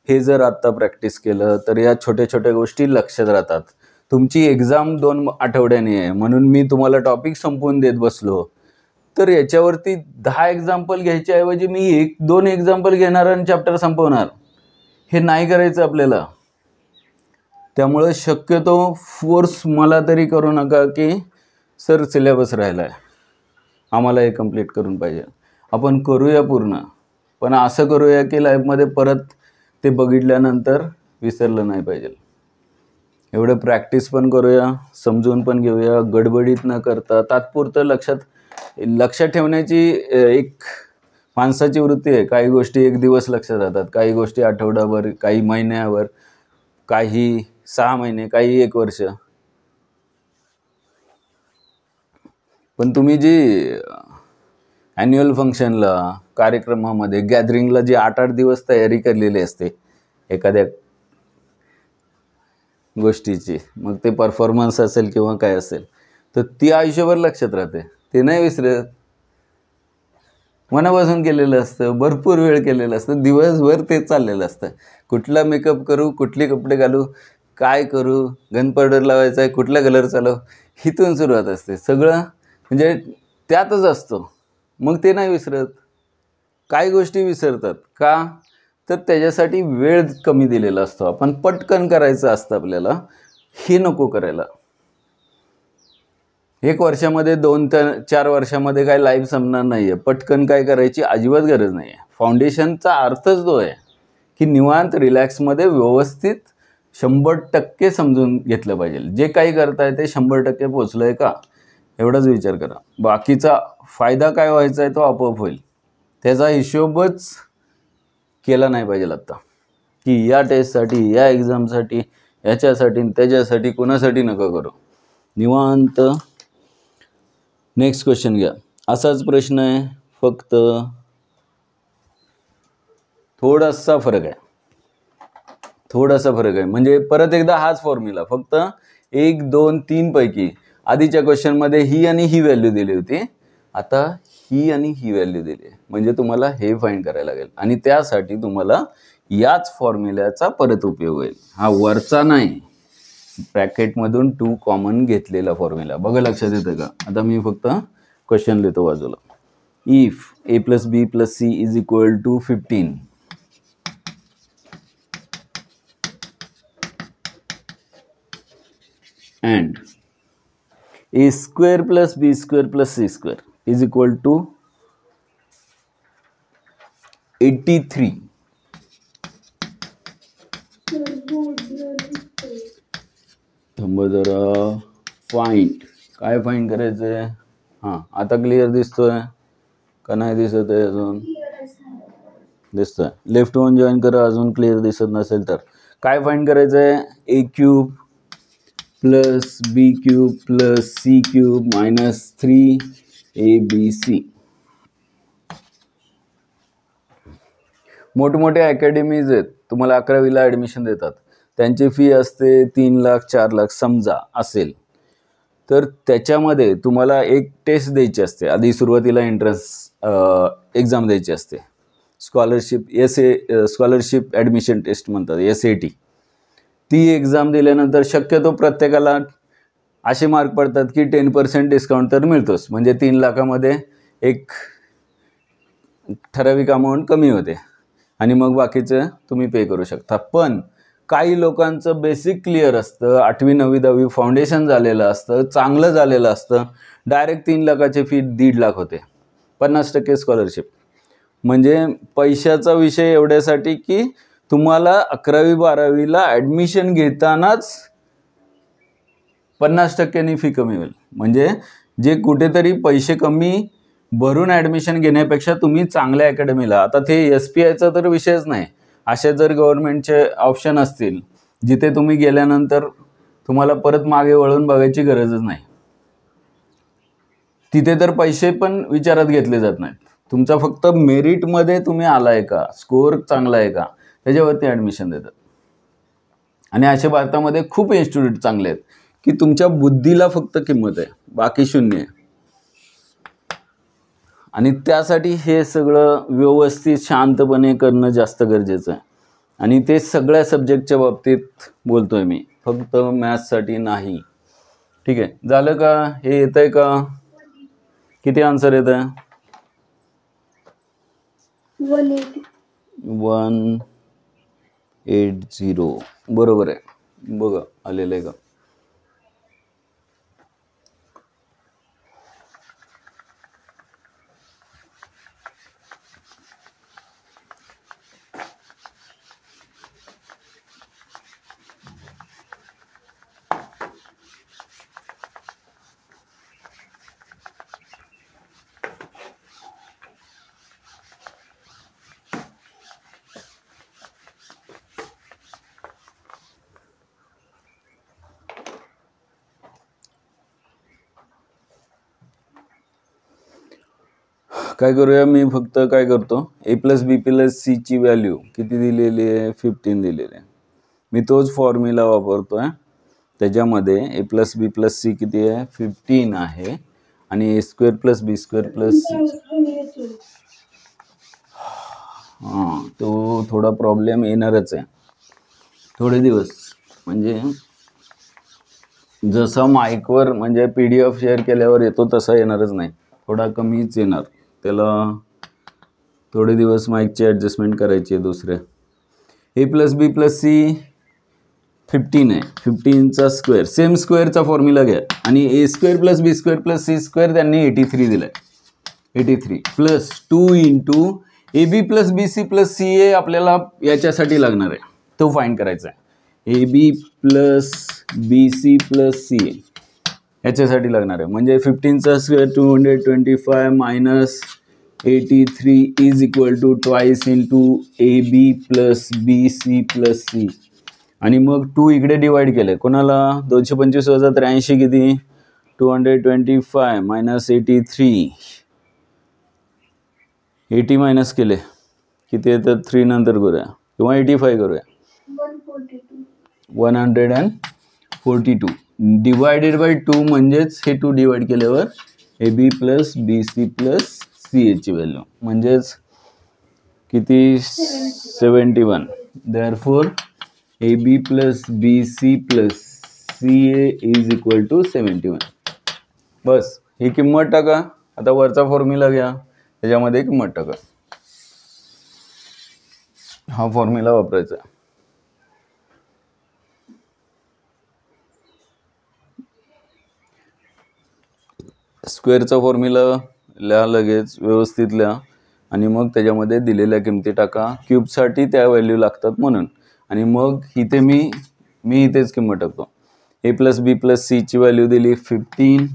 हे जर आत्ता प्रॅक्टिस केलं तर या छोट्या छोट्या गोष्टी लक्षात राहतात. तुमची एक्झाम 2 आठवड्याने आहे म्हणून मी तुम्हाला टॉपिक संपवून देत बसलो तर याच्यावरती 10 एक्झाम्पल घ्यायच्या ऐवजी मी 1-2 एक्झाम्पल घेणार आणि चॅप्टर संपवणार. हे नाही करायचं आपल्याला. त्यामुळं शक्यतो फोर्स मला तरी करू नका की सर सिलेबस राहिला आहे, आम्हाला हे कंप्लीट करून पाहिजे. आपण करूया पूर्ण, पण असं करूया की लाईफमध्ये परत ते बघितल्यानंतर विसरलं नाही पाहिजे. एवढं प्रॅक्टिस पण करूया, समजून पण घेऊया, गडबडीत न करता. तात्पुरतं लक्षात ठेवण्याची एक माणसाची वृत्ती आहे. काही गोष्टी 1 दिवस लक्षात राहतात, काही गोष्टी आठवडाभर, काही महिन्यावर, काही 6 महिने, काही 1 वर्ष. पण तुम्ही जी ॲन्युअल फंक्शनला, कार्यक्रमामध्ये, गॅदरिंगला जी 8-8 दिवस तयारी केलेली असते एखाद्या गोष्टीची, मग ते परफॉर्मन्स असेल किंवा काय असेल, तर ती आयुष्यभर लक्षात राहते. ते नाही विसरत. मनापासून केलेलं असतं, भरपूर वेळ केलेलं असतं, दिवसभर तेच चाललेलं असतं. कुठला मेकअप करू, कुठले कपडे घालू, काय करू, गन पावडर लावायचा आहे, कुठला कलर चालव, इथून सुरुवात असते. सगळं म्हणजे त्यातच असतो. मग ते नाही विसरत. काही गोष्टी विसरतात का? तर त्याच्यासाठी वेळ कमी दिलेला असतो. आपण पटकन करायचं असतं आपल्याला, हे नको करायला. 1 वर्षामध्ये 2-4 वर्षामध्ये काय लाईफ संपणार नाही आहे. पटकन काय करायची अजिबात गरज नाही आहे. फाउंडेशनचा अर्थच तो आहे की निवांत रिलॅक्समध्ये व्यवस्थित 100% समजून घेतलं पाहिजे. जे काही करताय ते 100% पोचलं आहे का, एवढाच विचार करा. बाकीचा फायदा काय व्हायचा आहे तो आपोआप होईल. त्याचा हिशोबच केला नाही पाहिजे आत्ता की या टेस्टसाठी, या एक्झामसाठी, याच्यासाठी, त्याच्यासाठी, कोणासाठी नका करू. निवांत नेक्स्ट क्वेश्चन घ्या. असाच प्रश्न आहे, फक्त थोडासा फरक आहे. म्हणजे परत एकदा हाच फॉर्म्युला, फक्त 1, 2, 3 पैकी आधीच्या क्वेश्चनमध्ये ही आणि ही व्हॅल्यू दिली होती, आता ही आणि ही व्हॅल्यू दिली आहे. म्हणजे तुम्हाला हे फाइंड करायला लागेल आणि त्यासाठी तुम्हाला याच फॉर्म्युल्याचा परत उपयोग होईल. हा वरचा नाही, ब्रॅकेटमधून 2 कॉमन घेतलेला फॉर्म्युला. बघा लक्षात येतं का? आता मी फक्त क्वेश्चन लिहितो बाजूला. If a + b + c = 15 and a square + b square + c square = 83. थांबा जरा. फाइंड काय फाइंड करायचं आहे? हां, आता क्लिअर दिसतोय का नाही दिसत आहे? अजून दिसतोय. लेफ्ट वन जॉईन करा अजून क्लिअर दिसत नसेल तर. काय फाइंड करायचं आहे? a³ + b³ + c³ - 3abc. मोठमोठे अकॅडमीज आहेत, तुम्हाला 11वीला ॲडमिशन देतात, त्यांची फी असते 3 लाख 4 लाख समजा असेल, तर त्याच्यामध्ये तुम्हाला एक टेस्ट द्यायची असते. आधी सुरुवातीला एंट्रन्स एक्झाम द्यायची असते. स्कॉलरशिप ॲडमिशन टेस्ट म्हणतात, SAT. ती एक्झाम दिल्यानंतर शक्यतो प्रत्येकाला असे मार्क पडतात की 10% डिस्काउंट तर मिळतोच. म्हणजे 3 लाखामध्ये एक ठराविक अमाऊंट कमी होते आणि मग बाकीचं तुम्ही पे करू शकता. पण काही लोकांचं बेसिक क्लिअर असतं, 8वी 9वी 10वी फाउंडेशन झालेलं असतं, चांगलं झालेलं असतं, डायरेक्ट 3 लाखाची फी 1.5 लाख होते. 50% स्कॉलरशिप. म्हणजे पैशाचा विषय एवढ्यासाठी की तुम्हाला 11वी 12वीला ॲडमिशन घेतानाच 50%नी फी कमी होईल. म्हणजे जे कुठेतरी पैसे कमी भरून ॲडमिशन घेण्यापेक्षा तुम्ही चांगल्या अकॅडमीला, आता ते SPIचा तर विषयच नाही, असे जर गव्हर्नमेंटचे ऑप्शन असतील जिथे तुम्ही गेल्यानंतर तुम्हाला परत मागे वळून बघायची गरजच नाही, तिथे तर पैसे पण विचारात घेतले जात नाहीत. तुमचा फक्त मेरिटमध्ये तुम्ही आलाय का, स्कोअर चांगला आहे का, त्याच्यावरती ॲडमिशन देतात. आणि असे भारतामध्ये खूप इन्स्टिट्यूट चांगले आहेत की तुमच्या बुद्धीला फक्त किंमत आहे, बाकी शून्य आहे. आणि त्यासाठी हे सगळं व्यवस्थित शांतपणे करणं जास्त गरजेचं आहे. आणि ते सगळ्या सब्जेक्टच्या बाबतीत बोलतोय मी, फक्त मॅथ्ससाठी नाही. ठीक आहे, झालं का? हे येत आहे का? किती आन्सर येत आहे? 180. बरोबर आहे. बघा आलेलं आहे का? काय करूया, मी फक्त काय करतो, a + b + c ची व्हॅल्यू किती दिलेली आहे? 15 दिलेली आहे. मी तोच फॉर्म्युला वापरतोय. त्याच्यामध्ये a + b + c किती आहे? 15 आहे. आणि a² + b² + c. हां, तो थोडा प्रॉब्लेम येणारच आहे थोडे दिवस. म्हणजे जसा माईकवर म्हणजे PDF शेअर केल्यावर येतो तसा येणारच नाही, थोडा कमीच येणार. त्याला थोडे दिवस माईकची ॲडजस्टमेंट करायची आहे दुसरे. a + b + c 15 आहे. 15चा स्क्वेअर, सेम स्क्वेअरचा फॉर्म्युला घ्या. आणि a² + b² + c² त्यांनी 83 दिलाय. 83 + 2 × ab + bc + ca आपल्याला याच्यासाठी लागणार आहे, तो फाइंड करायचा आहे. ab + bc + ca याच्यासाठी लागणार आहे. म्हणजे 15चा square 225 - 83 = twice × ab + bc + c. आणि मग 2 इकडे डिवाइड केले, कोणाला? 225 - 83 किती? 225 - 83. 80 मायनस केले किती येतात? 3 नंतर करूया किंवा 85 करूया. 142. डिवायडेड बाय 2 म्हणजेच हे 2 डिवाइड केल्यावर A B plus B C plus C एची व्हॅल्यू म्हणजेच किती 71. Therefore A B plus B C plus C A is equal to 71. बस ही किंमत टाका. आता वरचा फॉर्म्युला घ्या, त्याच्यामध्ये किंमत टाका. हा फॉर्म्युला वापरायचा. स्क्वेअरचा फॉर्म्युला लिहा, लगेच व्यवस्थित लिहा आणि मग त्याच्यामध्ये दिलेल्या किमती टाका. क्यूबसाठी त्या व्हॅल्यू लागतात म्हणून. आणि मग इथे मी इथेच किंमत टाकतो. ए प्लस बी प्लस सीची व्हॅल्यू दिली 15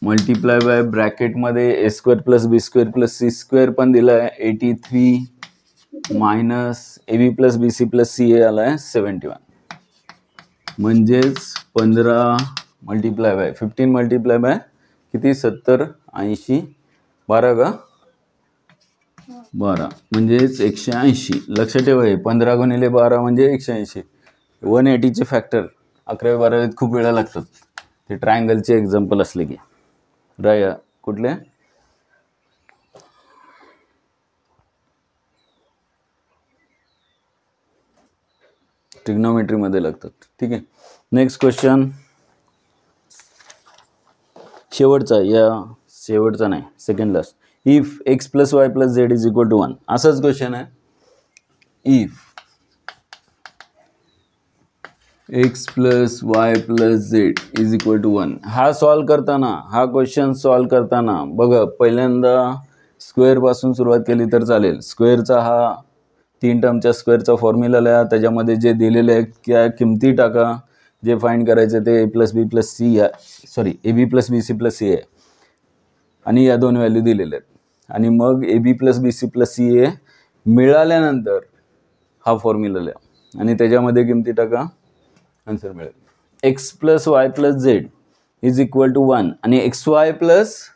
मल्टिप्लाय बाय ब्रॅकेटमध्ये A square plus B square plus C square पण दिला आहे 83 minus A B plus B C plus C A आला आहे 71. म्हणजेच 15 मल्टिप्लाय बाय 15 मल्टिप्लाय बाय किती 70 80 12 का 12 म्हणजेच 180. लक्षात ठेवा हे 15 गुणिले 12 म्हणजे 180. 180चे फॅक्टर 11वी 12वीत खूप वेळा लागतात. ते ट्रायंगलचे एक्झाम्पल असले की राया कुठले ट्रिग्नोमेट्री मध्ये लागतात. ठीक आहे. नेक्स्ट क्वेश्चन शेवटचा नाही second last. If X plus Y plus Z is equal to 1 असाच क्वेश्चन आहे. If X plus Y plus Z is equal to 1 हा क्वेश्चन सॉल्व करताना बघा पहिल्यांदा स्क्वेअर पासून सुरुवात केली तर चालेल. स्क्वेअरचा हा 3 टर्मच्या स्क्वेअरचा फॉर्म्युला लिहा. त्याच्यामध्ये जे दिलेले आहे त्या किमती टाका. जे फाइंड करायचे ते A plus B plus C A B plus B C plus C आहे आणि या दोन व्हॅल्यू दिलेल्या आहेत. आणि मग A B plus B C plus C A मिळाल्यानंतर हा फॉर्म्युला लिहा आणि त्याच्यामध्ये किमती टाका. आन्सर मिळेल. X plus Y plus Z is equal to 1 आणि X Y plus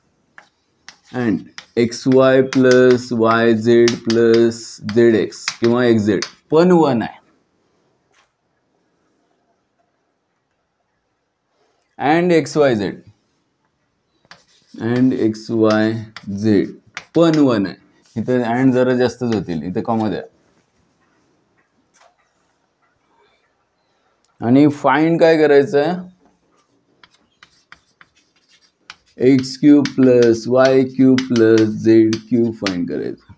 Y Z plus Z X किंवा एक्स झेड पण 1 आहे. अँड एक्स वाय झेड पण 1 आहे. इथे अँड जरा जास्तच होतील. इथे कॉमा द्या. आणि फाइंड काय करायचं आहे x cube plus Y cube plus Z cube find करायचं.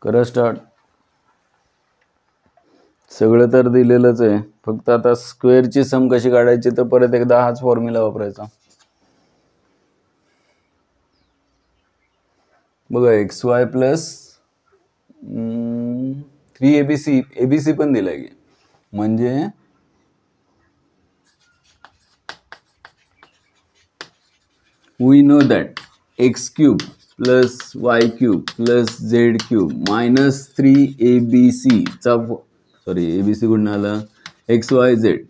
करा स्टार्ट. सगळं तर दिलेलंच आहे. फक्त आता स्क्वेअरची सम कशी काढायची तर परत एकदा हाच फॉर्म्युला वापरायचा. बघा एक्स वाय प्लस 3 एबीसी पण दिलाय की म्हणजे we know that X cube plus Y cube plus Z cube minus 3abc चा एबीसी कुठून आला X Y Z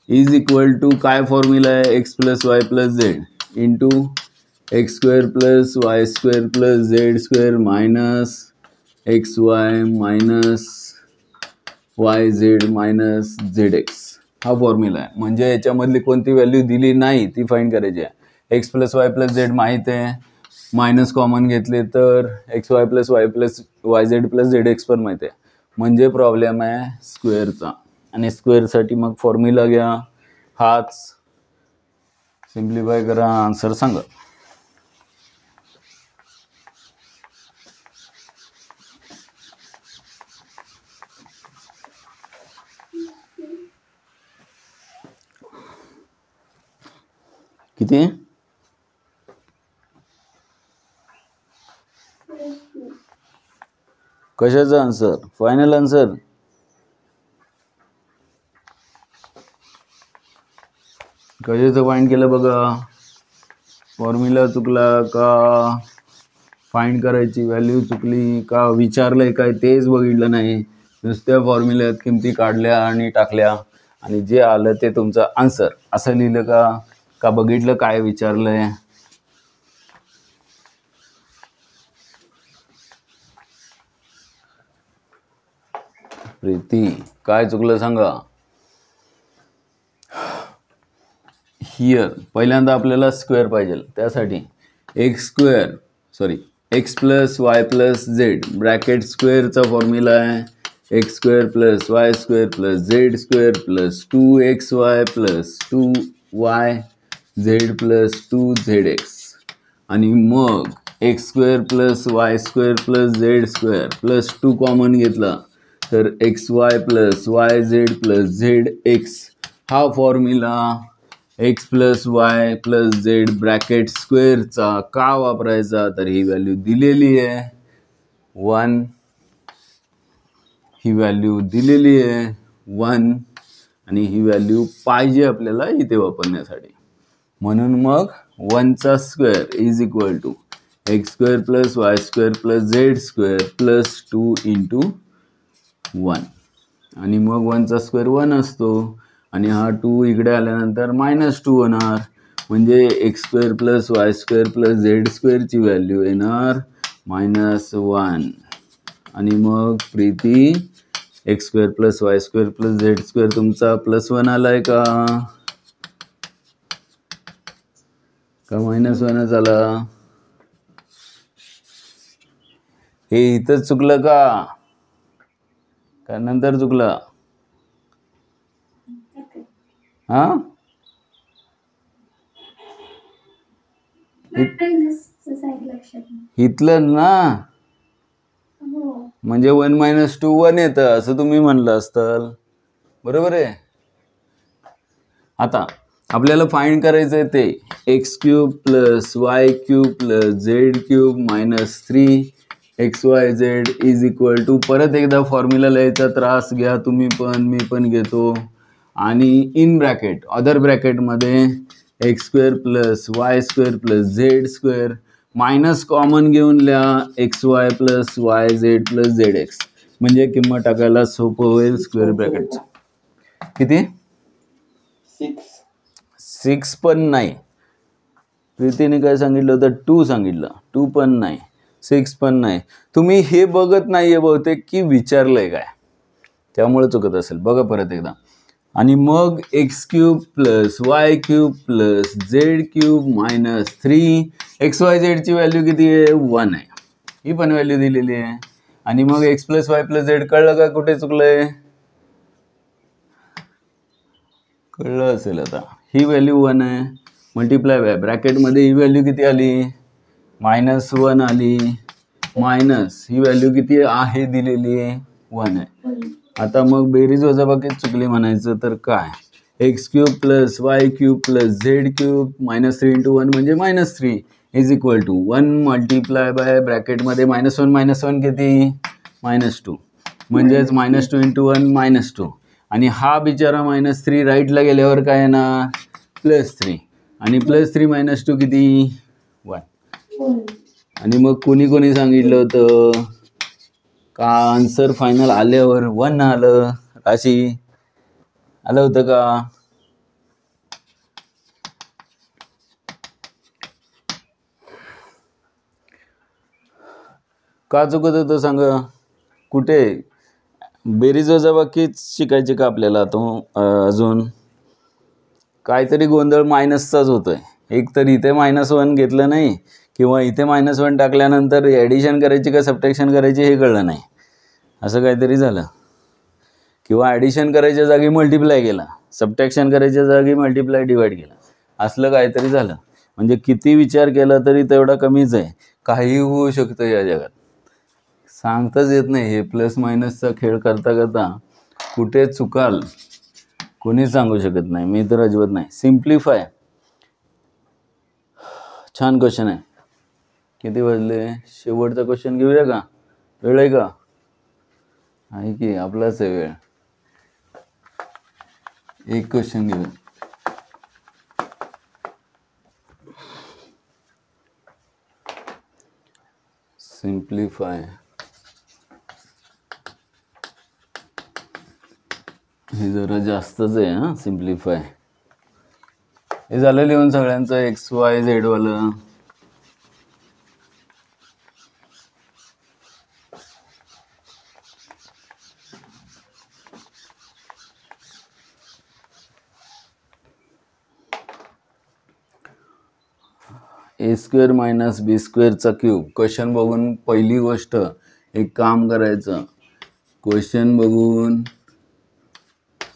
is equal to काय फॉर्म्युला आहे X plus Y plus Z into X square plus Y square plus Z square minus X Y minus Y Z minus Z x हा formula आहे. म्हणजे याच्यामधली कोणती value दिली नाही ती find करायची आहे. X plus Y plus Z माहीत आहे. मायनस कॉमन घेतले तर x Y plus Y Z plus Z x पण माहीत आहे. म्हणजे प्रॉब्लेम आहे स्क्वेअरचा. आणि स्क्वेअरसाठी मग फॉर्म्युला घ्या हाच सिम्प्लिफाय करा आन्सर सांगा. किती कशाचा आन्सर फायनल आन्सर कशाचं फाइंड केलं बघा. फॉर्म्युला चुकला का फाइंड करायची व्हॅल्यू चुकली का विचारलंय काय तेच बघितलं नाही. नुसत्या फॉर्म्युल्यात किमती काढल्या आणि टाकल्या आणि जे आलं ते तुमचं आन्सर असं लिहिलं का बघितलं काय विचारलंय? प्रीती काय चुकलं सांगा. हियर पहिल्यांदा आपल्याला स्क्वेअर पाहिजे, त्यासाठी x plus Y plus z bracket स्क्वेअरचा फॉर्म्युला आहे x square plus Y square plus Z square plus 2xy plus 2y z plus 2zx. आणि मग x square plus Y square plus Z square plus 2 common घेतला तर xy plus Y Z plus Z x. हा formula x plus Y plus z bracket स्क्वेअरचा का वापरायचा? तर ही value दिलेली आहे 1, ही व्हॅल्यू दिलेली आहे 1 आणि ही व्हॅल्यू पाहिजे आपल्याला इथे वापरण्यासाठी. म्हणून मग 1चा square is equal to x square plus Y square plus Z square plus 2 into 1 आणि मग 1चा स्क्वेअर 1 असतो आणि हा 2 इकडे आल्यानंतर -2 होणार म्हणजे x square plus Y square plus z स्क्वेअरची व्हॅल्यू येणार -1 आणि मग प्रीती x square plus Y square plus Z square तुमचा +1 आलाय का -1 आला? हे इथंच चुकलं का नंतर चुकलं? हा इथलं ना म्हणजे 1 - 2 1 येतं असं तुम्ही म्हणलं असताल, बरोबर आहे. आता आपल्याला फाइंड करायचं ते X cube plus Y cube plus Z cube -3xyz is equal to परत एकदा फॉर्म्युला लिहायचा त्रास घ्या तुम्ही पण मी पण घेतो आणि इन ब्रॅकेट अदर ब्रॅकेटमध्ये x square plus Y square plus Z square minus common घेऊन लिहा XY plus Y Z plus Z x म्हणजे किंमत टाकायला सोपं होईल. स्क्वेअर ब्रॅकेटचं किती 6 पण नाही, प्रीतीने काय सांगितलं होतं 2 सांगितलं, 2 पण नाही 6 पण नाही. तुम्ही हे बघत नाहीये बहुतेक की विचारलंय काय, त्यामुळे चुकत असेल. बघा परत एकदा. आणि मग x cube plus Y cube plus Z cube -3 ची व्हॅल्यू किती आहे 1 आहे, ही पण व्हॅल्यू दिलेली आहे. आणि मग x plus Y plus Z कळलं का कुठे चुकलंय? कळलं असेल आता. ही व्हॅल्यू 1 आहे मल्टिप्लाय ब्रॅकेटमध्ये ही व्हॅल्यू किती आली -1 आली मायनस ही व्हॅल्यू किती आहे दिलेली आहे 1 आहे. आता मग बेरीज वजाबाकी चुकली म्हणायचं तर काय x cube plus Y cube plus Z cube -3 into 1 म्हणजे -3 is equal to 1 multiply by ब्रॅकेटमध्ये -1 किती -2 म्हणजेच -2 इंटू 1 -2 आणि हा बिचारा -3 राईटला गेल्यावर काय येणार +3 आणि +3 - 2 किती 1. आणि मग कोणी सांगितलं होतं का आन्सर फायनल आल्यावर 1 आलं, राशी आलं होतं का चुकत होतं सांगा? कुठे बेरीज वजाबाकीच शिकायची का आपल्याला? तो अजून काहीतरी गोंधळ मायनसचाच होतोय. एक तर इथे -1 घेतलं नाही किंवा इथे -1 टाकल्यानंतर ॲडिशन करायची का सबट्रॅक्शन करायची हे कळलं नाही, असं काहीतरी झालं. किंवा ॲडिशन करायच्या जागी मल्टिप्लाय केला, सबट्रॅक्शन करायच्या जागी मल्टिप्लाय डिवाइड केला, असलं काहीतरी झालं. म्हणजे किती विचार केला तरी तेवढा कमीच आहे. काही होऊ शकतं या जगात, सांगताच येत नाही. हे प्लस मायनसचा खेळ करता करता कुठे चुकाल कोणी सांगू शकत नाही, मी तर अजिबात नाही. सिम्प्लिफाय छान क्वेश्चन आहे. किती वाजले? शेवटचा क्वेश्चन घेऊया का? वेळ आहे का? आहे की आपलाच आहे वेळ. एक क्वेश्चन घेऊया. सिम्प्लिफाय हे जरा जास्तच आहे हां सिम्प्लिफाय. हे झालं लिहून सगळ्यांचं एक्स वाय झेड वालं. ए स्क्वेअर मायनस बी स्क्वेअरचा क्यूब. क्वेश्चन बघून पहिली गोष्ट एक काम करायचं, क्वेश्चन बघून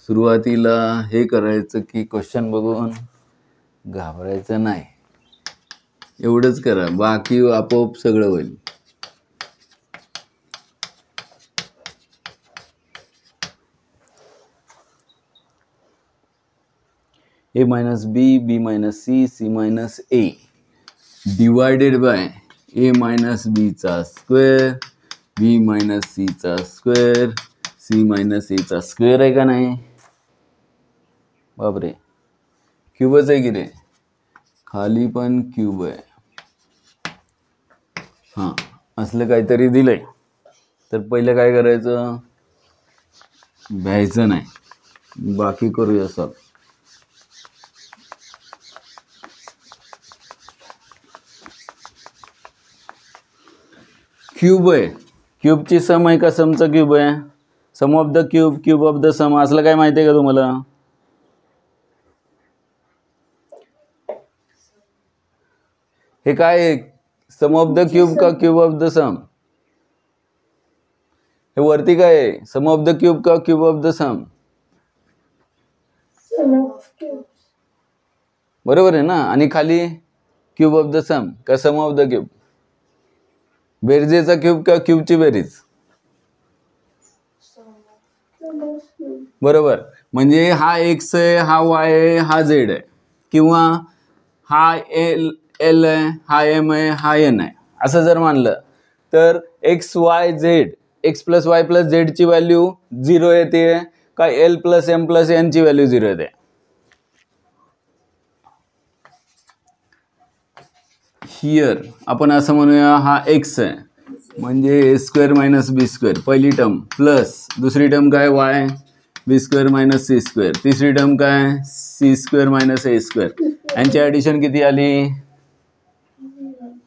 सुरुवातीला हे करायचं की क्वेश्चन बघून घाबरायचं नाही, एवढंच करा, बाकी आपोआप सगळं होईल. A minus b, b minus c, c minus a divided by a minus बीचा स्क्वेअर, बी मायनस सीचा स्क्वेअर, सी मायनस एचा स्क्वेअर आहे का नाही? बापरे, क्यूबच आहे की रे, खाली पण क्यूब आहे. हां, असलं काहीतरी दिलंय तर पहिलं काय करायचं, भ्यायचं नाही, बाकी करूया सॉल्व. क्यूब आहे, क्यूबची सम आहे का समचा क्यूब आहे? Sum of the cube, cube of the sum, असलं काय माहिती आहे का तुम्हाला? हे काय आहे, सम ऑफ द क्यूब का क्यूब ऑफ द सम? हे वरती काय आहे, सम ऑफ द क्यूब का क्यूब ऑफ द सम? बरोबर आहे ना. आणि खाली क्यूब ऑफ द सम का सम ऑफ द क्यूब? बेरजेचा क्यूब का क्यूबची बेरीज? बरोबर. म्हणजे हा एक्स आहे, हा वाय आहे, हा झेड आहे, किंवा हा एल आहे, हा एम आहे, हा एन आहे, असं जर मानलं तर x Y z, x plus Y plus झेडची व्हॅल्यू 0 येते का एल प्लस एम प्लस एनची व्हॅल्यू 0 येते? हियर आपण असं म्हणूया, हा एक्स आहे म्हणजे ए स्क्वेअर मायनस बी स्क्वेअर पहिली टर्म, प्लस दुसरी टर्म काय वाय b square minus c square, तिसरी टर्म काय सी स्क्वेअर मायनस ए स्क्वेअर, यांची ॲडिशन किती आली?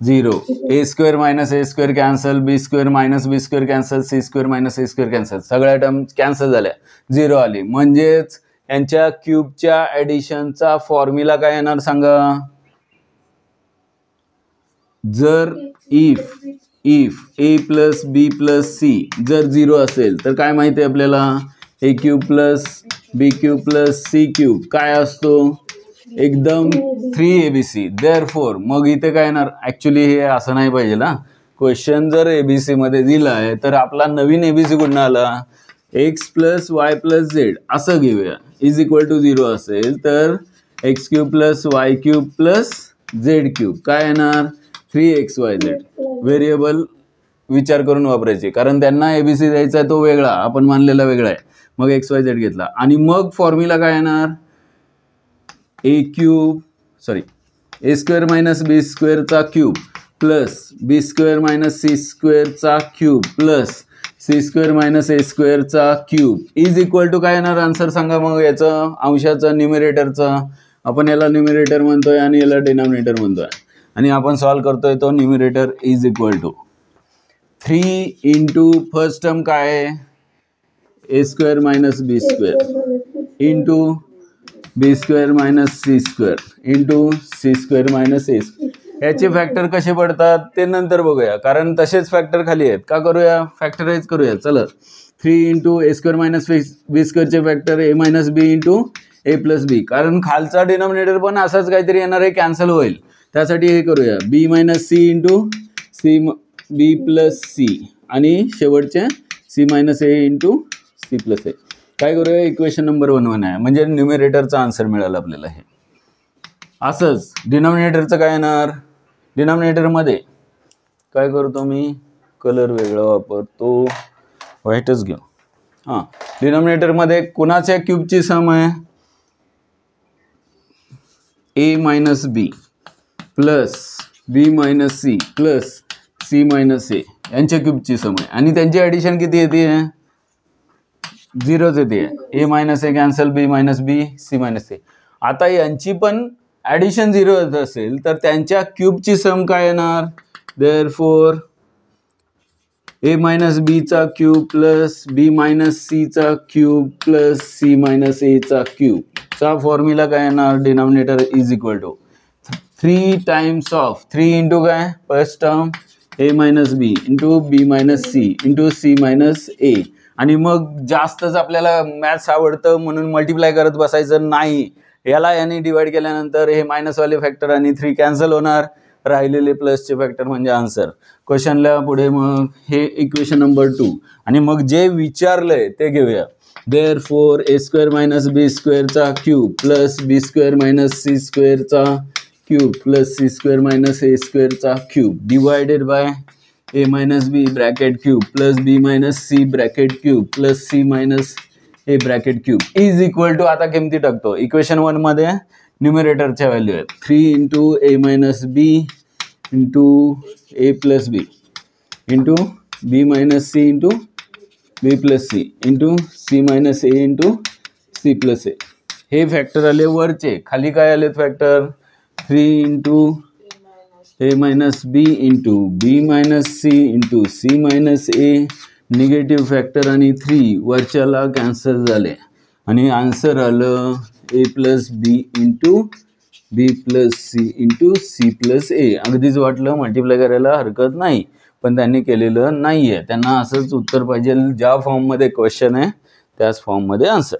0. A square minus A square cancel, b square minus B square cancel, c square minus A square cancel, सगळ्या term cancel झाल्या, 0 आली. म्हणजेच यांच्या क्यूबच्या ॲडिशनचा फॉर्म्युला काय येणार सांगा? जर if A plus B plus C जर 0 असेल तर काय माहिती आहे आपल्याला? A cube plus B cube plus C cube काय असतो? एकदम 3ABC. देअरफॉर मग इथे काय येणार? ॲक्च्युली हे असं नाही पाहिजे ना, क्वेश्चन जर ABC मध्ये दिला आहे तर आपला नवीन ABC कुठून आला? X plus Y plus Z असं घेऊया, इज इक्वल टू 0 असेल तर x cube plus Y cube plus Z cube काय येणार? 3xyz. व्हेरिएबल विचार करून वापरायचे, कारण त्यांना ABC द्यायचा आहे तो वेगळा, आपण मानलेला वेगळा आहे. मग XYZ घेतला आणि मग फॉर्म्युला काय येणार? ए स्क्वेअर मायनस बी स्क्वेअरचा क्यूब प्लस बी स्क्वेअर मायनस सी स्क्वेअरचा cube plus C square minus a स्क्वेअरचा क्यूब इज इक्वल टू काय येणार? आन्सर सांगा मग याचं, अंशाचं, न्यूमरेटरचं. आपण याला न्यूमरेटर म्हणतोय आणि याला डिनॉमिनेटर म्हणतोय, आणि आपण सॉल्व करतोय तो numerator is equal to 3 into first term काय आहे? ए स्क्वेअर मायनस बी स्क्वेअर इंटू बी square minus c square into C square minus ए स्क्वेअर. याचे फॅक्टर कसे पडतात ते नंतर बघूया, कारण तसेच फॅक्टर खाली आहेत. का करूया? फॅक्टराइज करूया. चला, 3 into A square minus B स्क्वेअरचे factor A minus b into a plus बी, कारण खालचा डिनॉमिनेटर पण असाच काहीतरी येणार आहे, कॅन्सल होईल. त्यासाठी हे करूया, b minus C into c b plus C आणि शेवटचे c minus a into c plus a. काय करूया? इक्वेशन नंबर 1 आहे, म्हणजे न्यूमरेटरचा आन्सर मिळाला आपल्याला. हे असंच डिनॉमिनेटरचं काय येणार? डिनॉमिनेटरमध्ये काय करतो मी? कलर वेगळा वापरतो, व्हाईटच घेऊ. हां, डिनॉमिनेटरमध्ये कुणाच्या क्यूबची सम आहे? A minus b plus b minus c plus c minus a यांच्या क्यूबची सम आहे, आणि त्यांची ॲडिशन किती येते? झिरोच येते. ए मायनस ए कॅन्सल, बी मायनस बी, सी मायनस ए. आता यांची पण ॲडिशन 0 असेल तर त्यांच्या क्यूबची सम काय येणार? देअरफॉर ए मायनस बीचा क्यूब प्लस बी मायनस सीचा क्यूब प्लस सी मायनस एचा क्यूब चा फॉर्म्युला काय येणार? Denominator is equal to 3 times of 3 into काय? First term a minus b into b minus C into c minus a. आणि मग जास्तच आपल्याला मॅथ्स आवडतं म्हणून मल्टिप्लाय करत बसायचं नाही. याला याने डिवाइड केल्यानंतर हे मायनसवाले फॅक्टर आणि 3 कॅन्सल होणार, राहिलेले प्लसचे फॅक्टर म्हणजे आन्सर. क्वेश्चनला पुढे मग हे इक्वेशन नंबर 2 आणि मग जे विचारलंय ते घेऊया. Therefore a square minus b स्क्वेअरचा क्यूब प्लस बी स्क्वेअर मायनस सी स्क्वेअरचा cube plus C square minus a स्क्वेअरचा cube divided by a minus b bracket cube plus b minus c bracket cube plus c minus a bracket cube is equal to. आता किमती टाकतो. Equation 1 मध्ये न्यूमरेटरच्या value आहेत 3 into a minus b into a plus B into b minus C into b plus C into c minus a into c plus a. हे factor आले वरचे. खाली काय आलेत factor? 3 into a minus b into b minus C into c minus a negative factor आणि 3 वरच्याला cancel झाले आणि आन्सर आलं a plus B into b plus C into c plus ए. अगदीच वाटलं मल्टिप्लाय करायला हरकत नाही, पण त्यांनी केलेलं नाही आहे. त्यांना असंच उत्तर पाहिजे, ज्या फॉर्ममध्ये क्वेश्चन आहे त्याच फॉर्ममध्ये आन्सर.